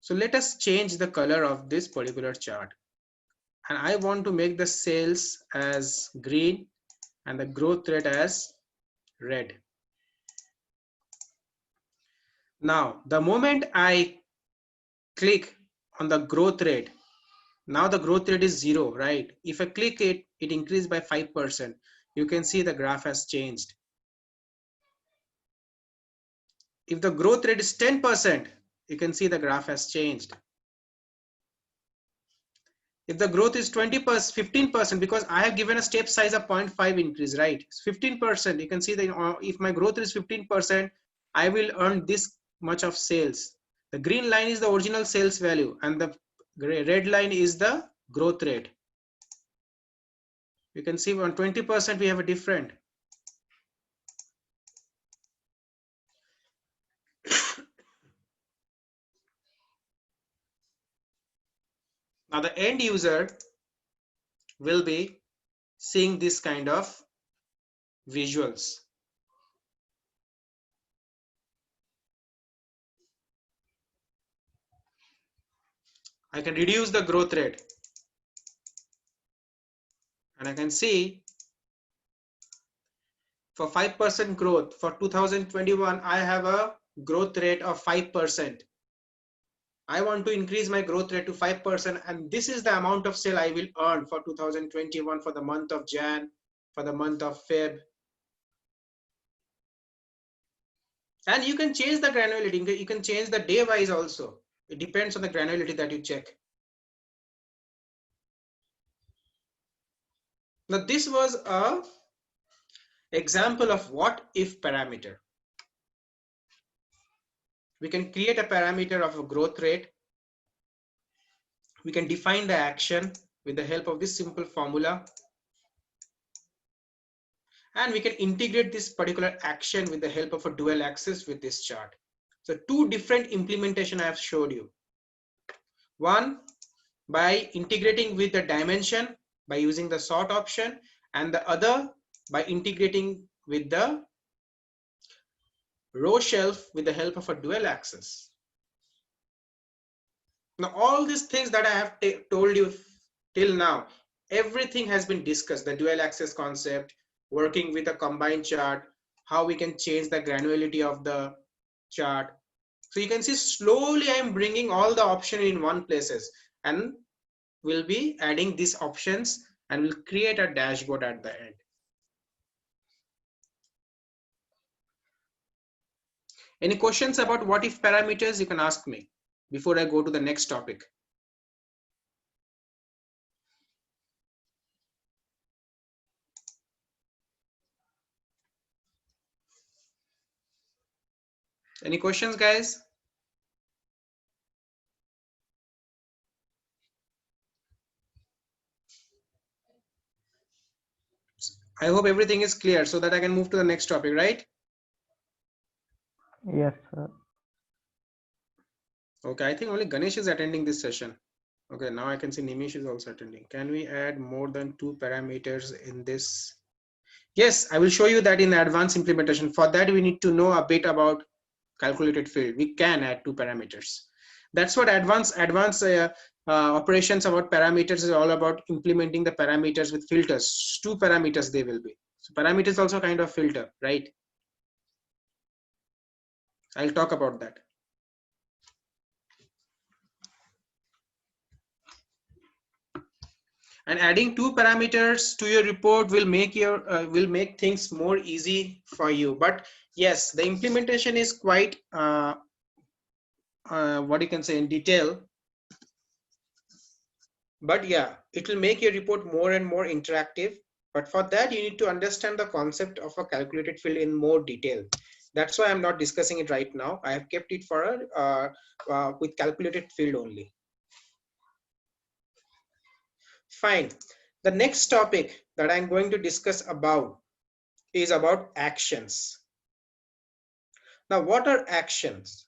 So let us change the color of this particular chart. and I want to make the sales as green and the growth rate as red. Now, the moment I click on the growth rate, now the growth rate is 0, right? If I click it, it increased by 5%. You can see the graph has changed. If the growth rate is 10%, you can see the graph has changed. If the growth is 20%, 15%, because I have given a step size of 0.5 increase, right? 15%, you can see that if my growth is 15%, I will earn this much of sales. The green line is the original sales value and the red line is the growth rate. You can see on 20% we have a different. Now the end user will be seeing this kind of visuals. I can reduce the growth rate and I can see for 5% growth for 2021, I have a growth rate of 5%. I want to increase my growth rate to 5%, and this is the amount of sale I will earn for 2021 for the month of Jan, for the month of Feb. And you can change the granularity. You can change the day wise also. It depends on the granularity that you check. Now this was a example of what if parameter. We can create a parameter of a growth rate. We can define the action with the help of this simple formula. And we can integrate this particular action with the help of a dual axis with this chart. So two different implementation I have showed you. One by integrating with the dimension by using the sort option, and the other by integrating with the row shelf with the help of a dual axis. Now all these things that I have told you till now, everything has been discussed. The dual axis concept, working with a combined chart, how we can change the granularity of the chart. So you can see slowly I am bringing all the options in one places, and we'll be adding these options and we'll create a dashboard at the end. Any questions about what if parameters? You can ask me before I go to the next topic. Any questions, guys? I hope everything is clear so that I can move to the next topic, right? Yes, sir. Okay, I think only Ganesh is attending this session. Okay, now I can see Nimish is also attending. Can we add more than 2 parameters in this? Yes, I will show you that in advanced implementation. For that, we need to know a bit about calculated field. We can add 2 parameters. That's what advanced operations about parameters is all about, implementing the parameters with filters. 2 parameters they will be. So parameter is also kind of filter, right? I'll talk about that. And adding 2 parameters to your report will make things more easy for you. But yes, the implementation is quite what you can say in detail. But yeah, it will make your report more and more interactive. But for that, you need to understand the concept of a calculated field in more detail. That's why I'm not discussing it right now. I have kept it for with calculated field only. Fine. The next topic that I'm going to discuss about is about actions. Now, what are actions?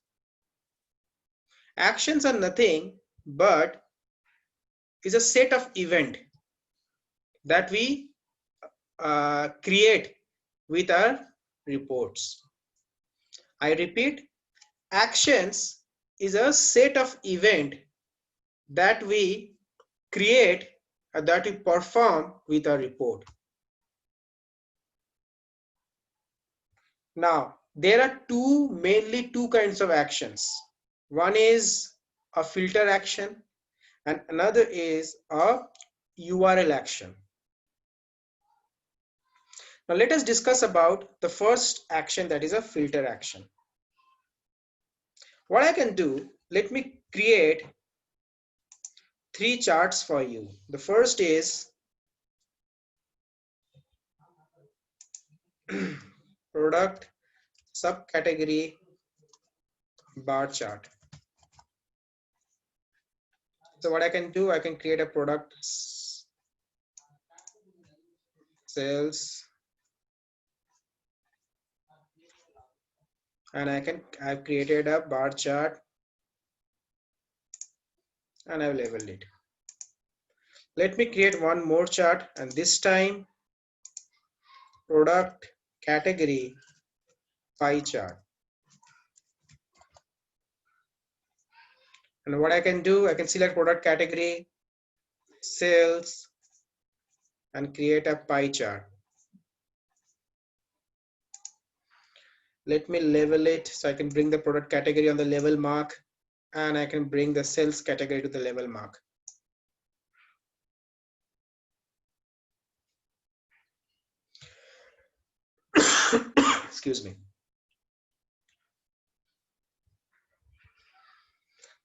Actions are nothing but is a set of events that we create with our reports. I repeat, actions is a set of events that we create that we perform with our report. Now, there are mainly two kinds of actions. One is a filter action and another is a URL action. Now let us discuss about the first action, that is a filter action. What I can do, let me create three charts for you. The first is product subcategory bar chart. So what I can do, I can create a product sales, and I've created a bar chart and I've labeled it. Let me create one more chart, and this time product category pie chart. And what I can do, I can select product category, sales, and create a pie chart. Let me label it so I can bring the product category on the label mark, and I can bring the sales category to the label mark. Excuse me.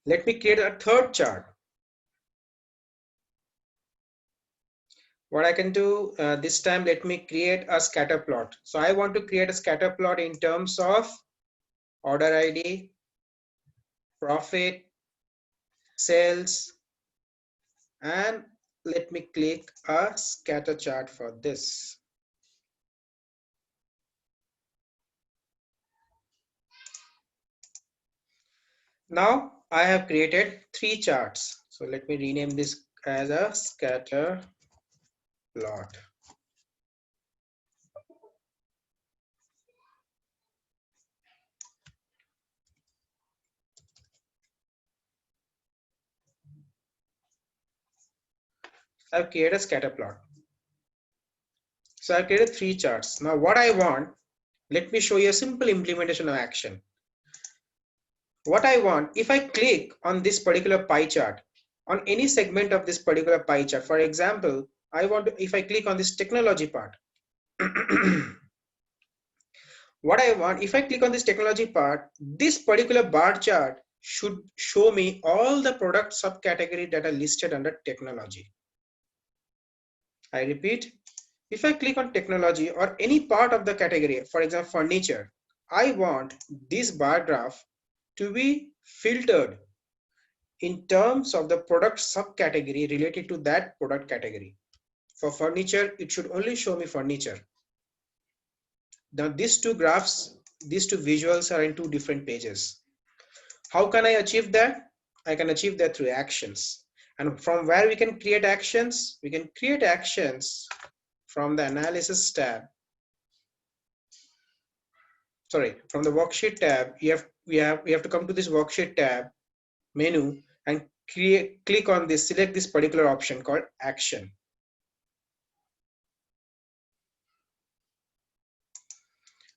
Let me create a third chart. What I can do this time, let me create a scatter plot. So I want to create a scatter plot in terms of order ID, profit, sales, and let me click a scatter chart for this. Now I have created three charts. So let me rename this as a scatter plot. I've created a scatter plot. So I've created three charts. Now what I want, let me show you a simple implementation of action. What I want, if I click on this particular pie chart, on any segment of this particular pie chart, for example, I want to, if I click on this technology part, what I want, if I click on this technology part, this particular bar chart should show me all the product subcategory that are listed under technology. I repeat, if I click on technology or any part of the category, for example, furniture, I want this bar graph to be filtered in terms of the product subcategory related to that product category. For furniture, it should only show me furniture. Now these two graphs, these two visuals are in two different pages. How can I achieve that? I can achieve that through actions. And from where we can create actions? We can create actions from the analysis tab. Sorry, from the worksheet tab. We have to come to this worksheet tab menu and click on this, select this particular option called action.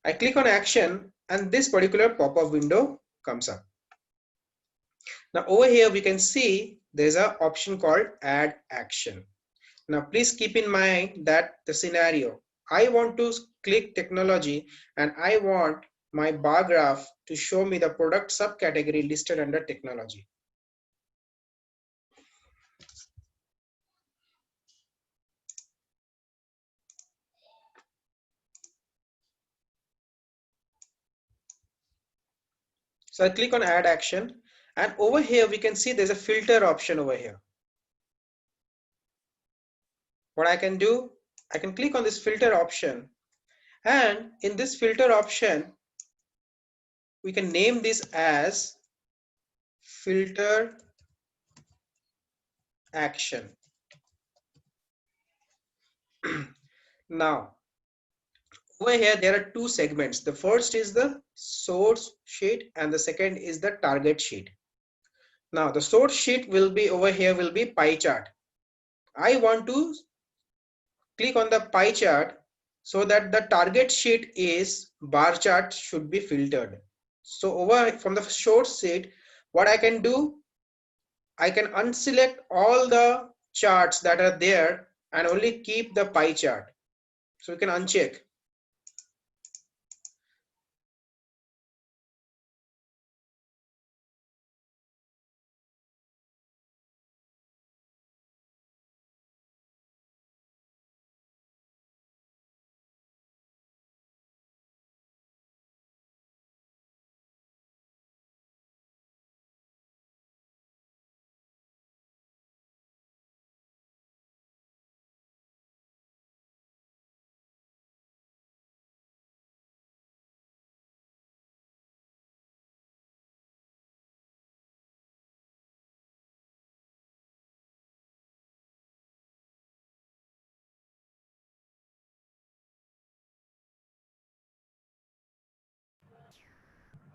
I click on action and this particular pop-up window comes up. Now over here we can see there's an option called add action. Now please keep in mind that the scenario, I want to click technology and I want my bar graph to show me the product subcategory listed under technology. So I click on add action and over here we can see there's a filter option over here. What I can do, I can click on this filter option, and in this filter option we can name this as filter action. Now over here there are two segments. The first is the source sheet and the second is the target sheet. Now the source sheet will be over here, will be pie chart. I want to click on the pie chart so that the target sheet is bar chart should be filtered. So over from the source sheet, what I can do, I can unselect all the charts that are there and only keep the pie chart. So you can uncheck.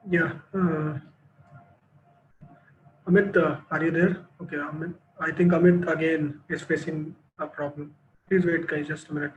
Yeah. Amit, are you there? Okay, Amit. I think Amit again is facing a problem. Please wait, guys, just a minute.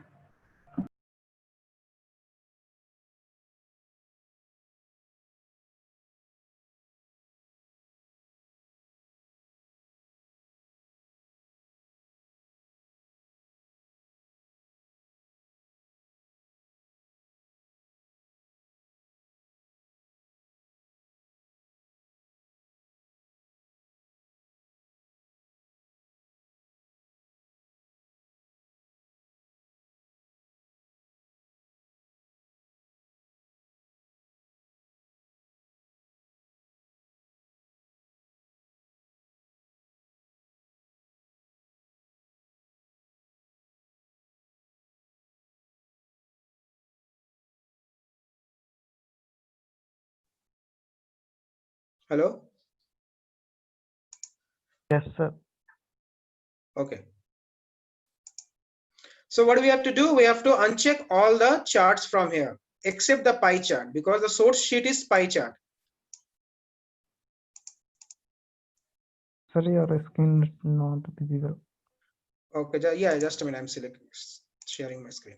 Hello? Yes, sir. Okay. So what we have to do, we have to uncheck all the charts from here except the pie chart because the source sheet is pie chart. Sir, your screen is not visible. Okay, yeah, just a minute. I'm sharing my screen.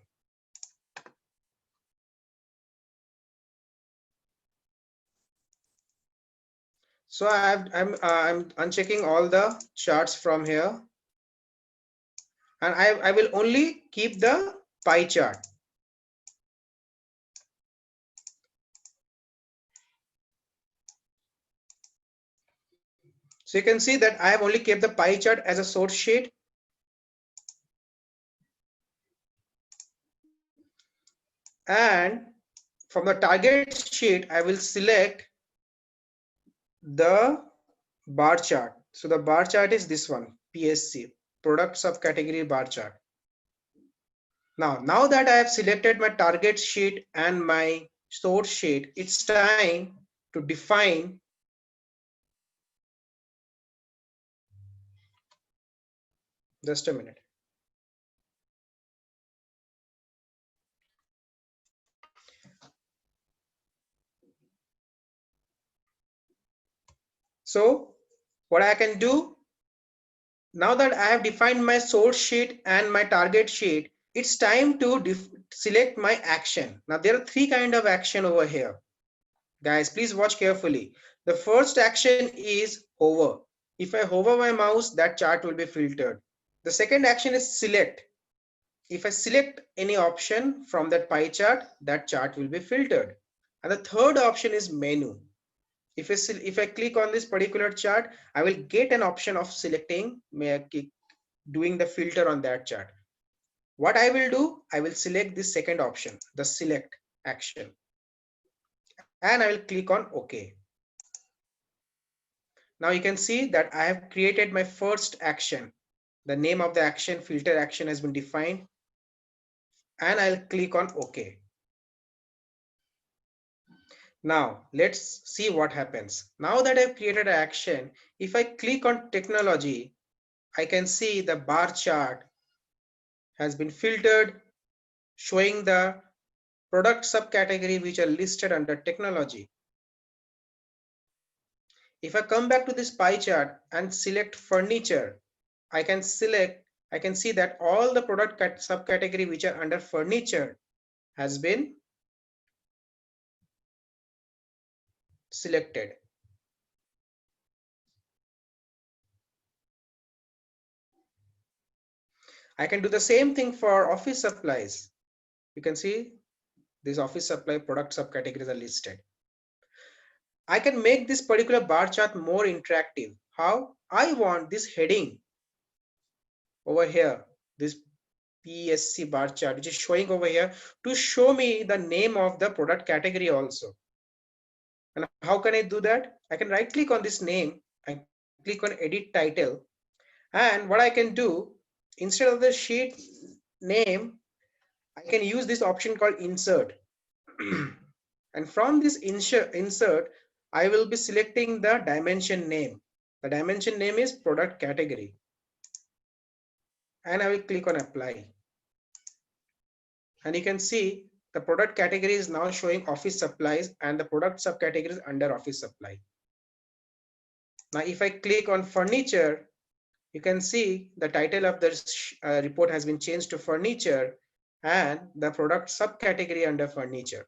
So I'm unchecking all the charts from here, and I will only keep the pie chart. So you can see that I have only kept the pie chart as a source sheet. And from the target sheet, I will select the bar chart. So the bar chart is this one, PSC, product subcategory bar chart. Now that I have selected my target sheet and my source sheet, it's time to define just a minute. So what I can do, now that I have defined my source sheet and my target sheet, it's time to select my action. Now there are three kinds of action over here. Guys, please watch carefully. The first action is hover. If I hover my mouse, that chart will be filtered. The second action is select. If I select any option from that pie chart, that chart will be filtered. And the third option is menu. If I click on this particular chart, I will get an option of selecting, doing the filter on that chart. What I will do, I will select this second option, the select action, and I will click on OK. Now you can see that I have created my first action. The name of the action, filter action, has been defined, and I'll click on OK. Now let's see what happens. Now that I've created an action, if I click on technology, I can see the bar chart has been filtered, showing the product subcategory which are listed under technology. If I come back to this pie chart and select furniture, I can select I can see that all the product subcategory which are under furniture has been selected. I can do the same thing for office supplies. You can see these office supply product subcategories are listed. I can make this particular bar chart more interactive. How? I want this heading over here, this PSC bar chart, which is showing over here, to show me the name of the product category also. And how can I do that? I can right click on this name and click on edit title. And what I can do, instead of the sheet name, I can use this option called insert. And from this insert, I will be selecting the dimension name. The dimension name is product category. And I will click on apply. And you can see the product category is now showing office supplies and the product subcategory is under office supply. Now, if I click on furniture, you can see the title of this report has been changed to furniture and the product subcategory under furniture.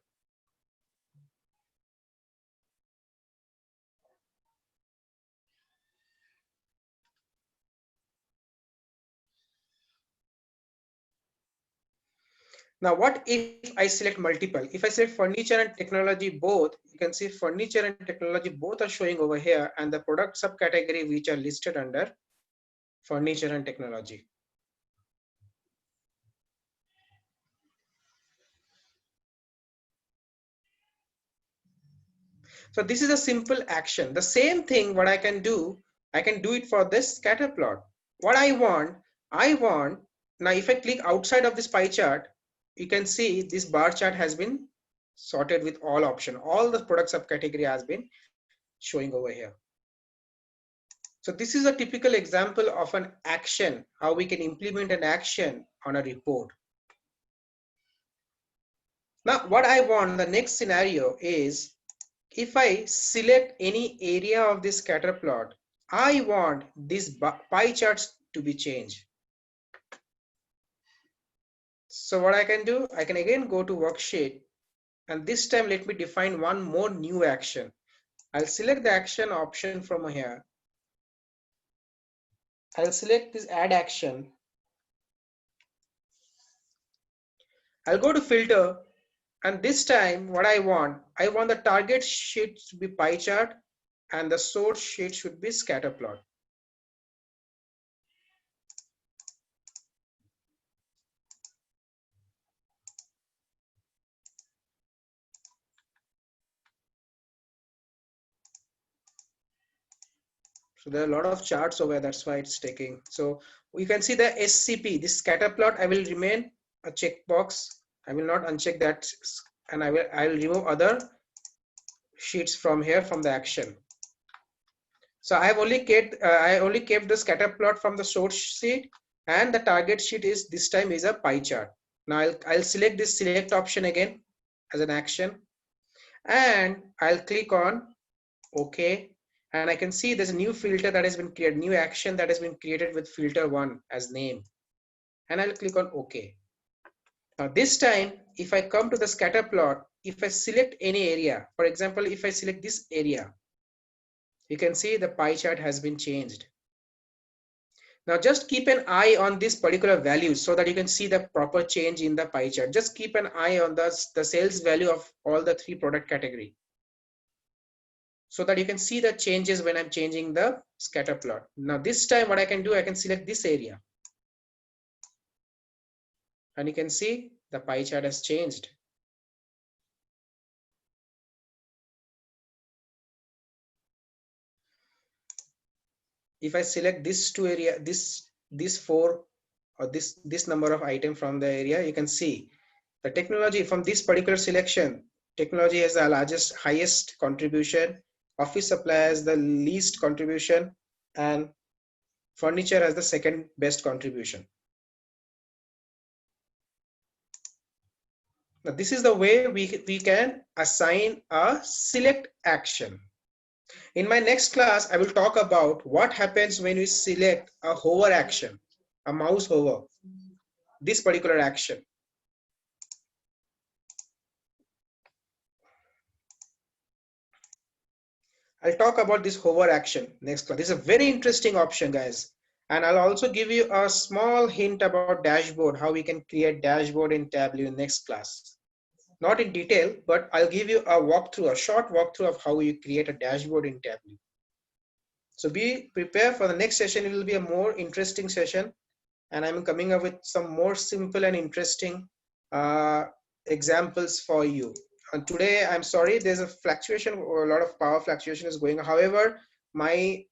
Now, what if I select multiple? If I select furniture and technology both, you can see furniture and technology both are showing over here and the product subcategory which are listed under furniture and technology. So this is a simple action. The same thing what I can do it for this scatter plot. What I want, now if I click outside of this pie chart, you can see this bar chart has been sorted with all option. All the product subcategory has been showing over here. So this is a typical example of an action, how we can implement an action on a report. Now what I want, the next scenario is, if I select any area of this scatter plot, I want these pie charts to be changed. So what I can do, I can again go to worksheet, and this time let me define one more new action. I'll select the action option from here. I'll select this add action. I'll go to filter, and this time what I want the target sheet to be pie chart and the source sheet should be scatter plot. So there are a lot of charts over, that's why it's taking. So we can see the SCP, this scatter plot, I will remain a checkbox. I will not uncheck that, and I will remove other sheets from here from the action. So I have only kept the scatter plot from the source sheet, and the target sheet is this time is a pie chart. Now I'll select this select option again as an action, and I'll click on OK. And I can see there's a new filter that has been created, new action that has been created with filter 1 as name. And I'll click on OK. Now this time, if I come to the scatter plot, if I select any area, for example, if I select this area, you can see the pie chart has been changed. Now just keep an eye on this particular value so that you can see the proper change in the pie chart. Just keep an eye on the sales value of all the 3 product category, so that you can see the changes when I'm changing the scatter plot. Now this time what I can do, I can select this area. And you can see the pie chart has changed. If I select this 2 area, this 4 or this number of item from the area, you can see the technology from this particular selection, technology has the highest contribution, office supply has the least contribution, and furniture has the second best contribution. Now this is the way we can assign a select action. In my next class, I will talk about what happens when we select a hover action. a mouse hover, this particular action. I'll talk about this hover action next class. This is a very interesting option, guys. And I'll also give you a small hint about dashboard, how we can create dashboard in Tableau in next class. Not in detail, but I'll give you a walkthrough, a short walkthrough of how you create a dashboard in Tableau. So be prepared for the next session. It will be a more interesting session. And I'm coming up with some more simple and interesting examples for you. And today, I'm sorry, there's a fluctuation or a lot of power fluctuation is going on. However, I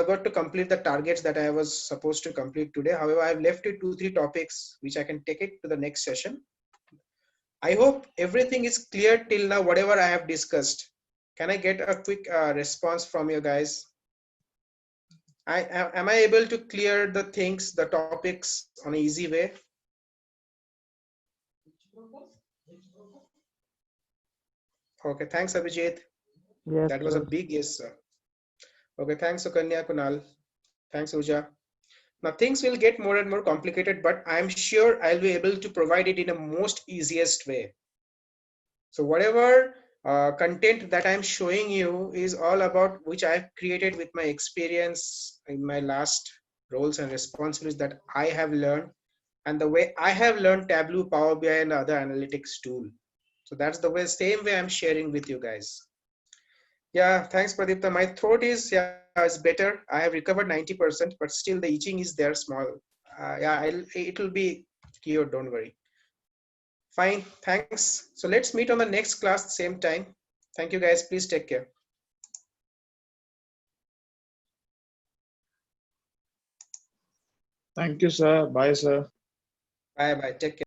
got to complete the targets that I was supposed to complete today. However, I've left it 2-3 topics, which I can take it to the next session. I hope everything is clear till now, whatever I have discussed. Can I get a quick response from you guys? Am I able to clear the things, the topics on an easy way? Okay, thanks, Abhijit. Yes, That was a sir. big yes, sir. Okay, thanks, Sukanya, Kunal. Thanks, Uja. Now things will get more and more complicated, but I'm sure I'll be able to provide it in a most easiest way. So whatever content that I'm showing you is all about which I've created with my experience in my last roles and responsibilities that I have learned, and the way I have learned Tableau, Power BI, and other analytics tool. So that's the way, same way I'm sharing with you guys. Yeah, thanks, Pradipta. My throat is better. I have recovered 90%, but still the itching is there small. Yeah, it will be cured, don't worry. Fine, thanks. So let's meet on the next class, same time. Thank you, guys. Please take care. Thank you, sir. Bye, sir. Bye-bye. Take care.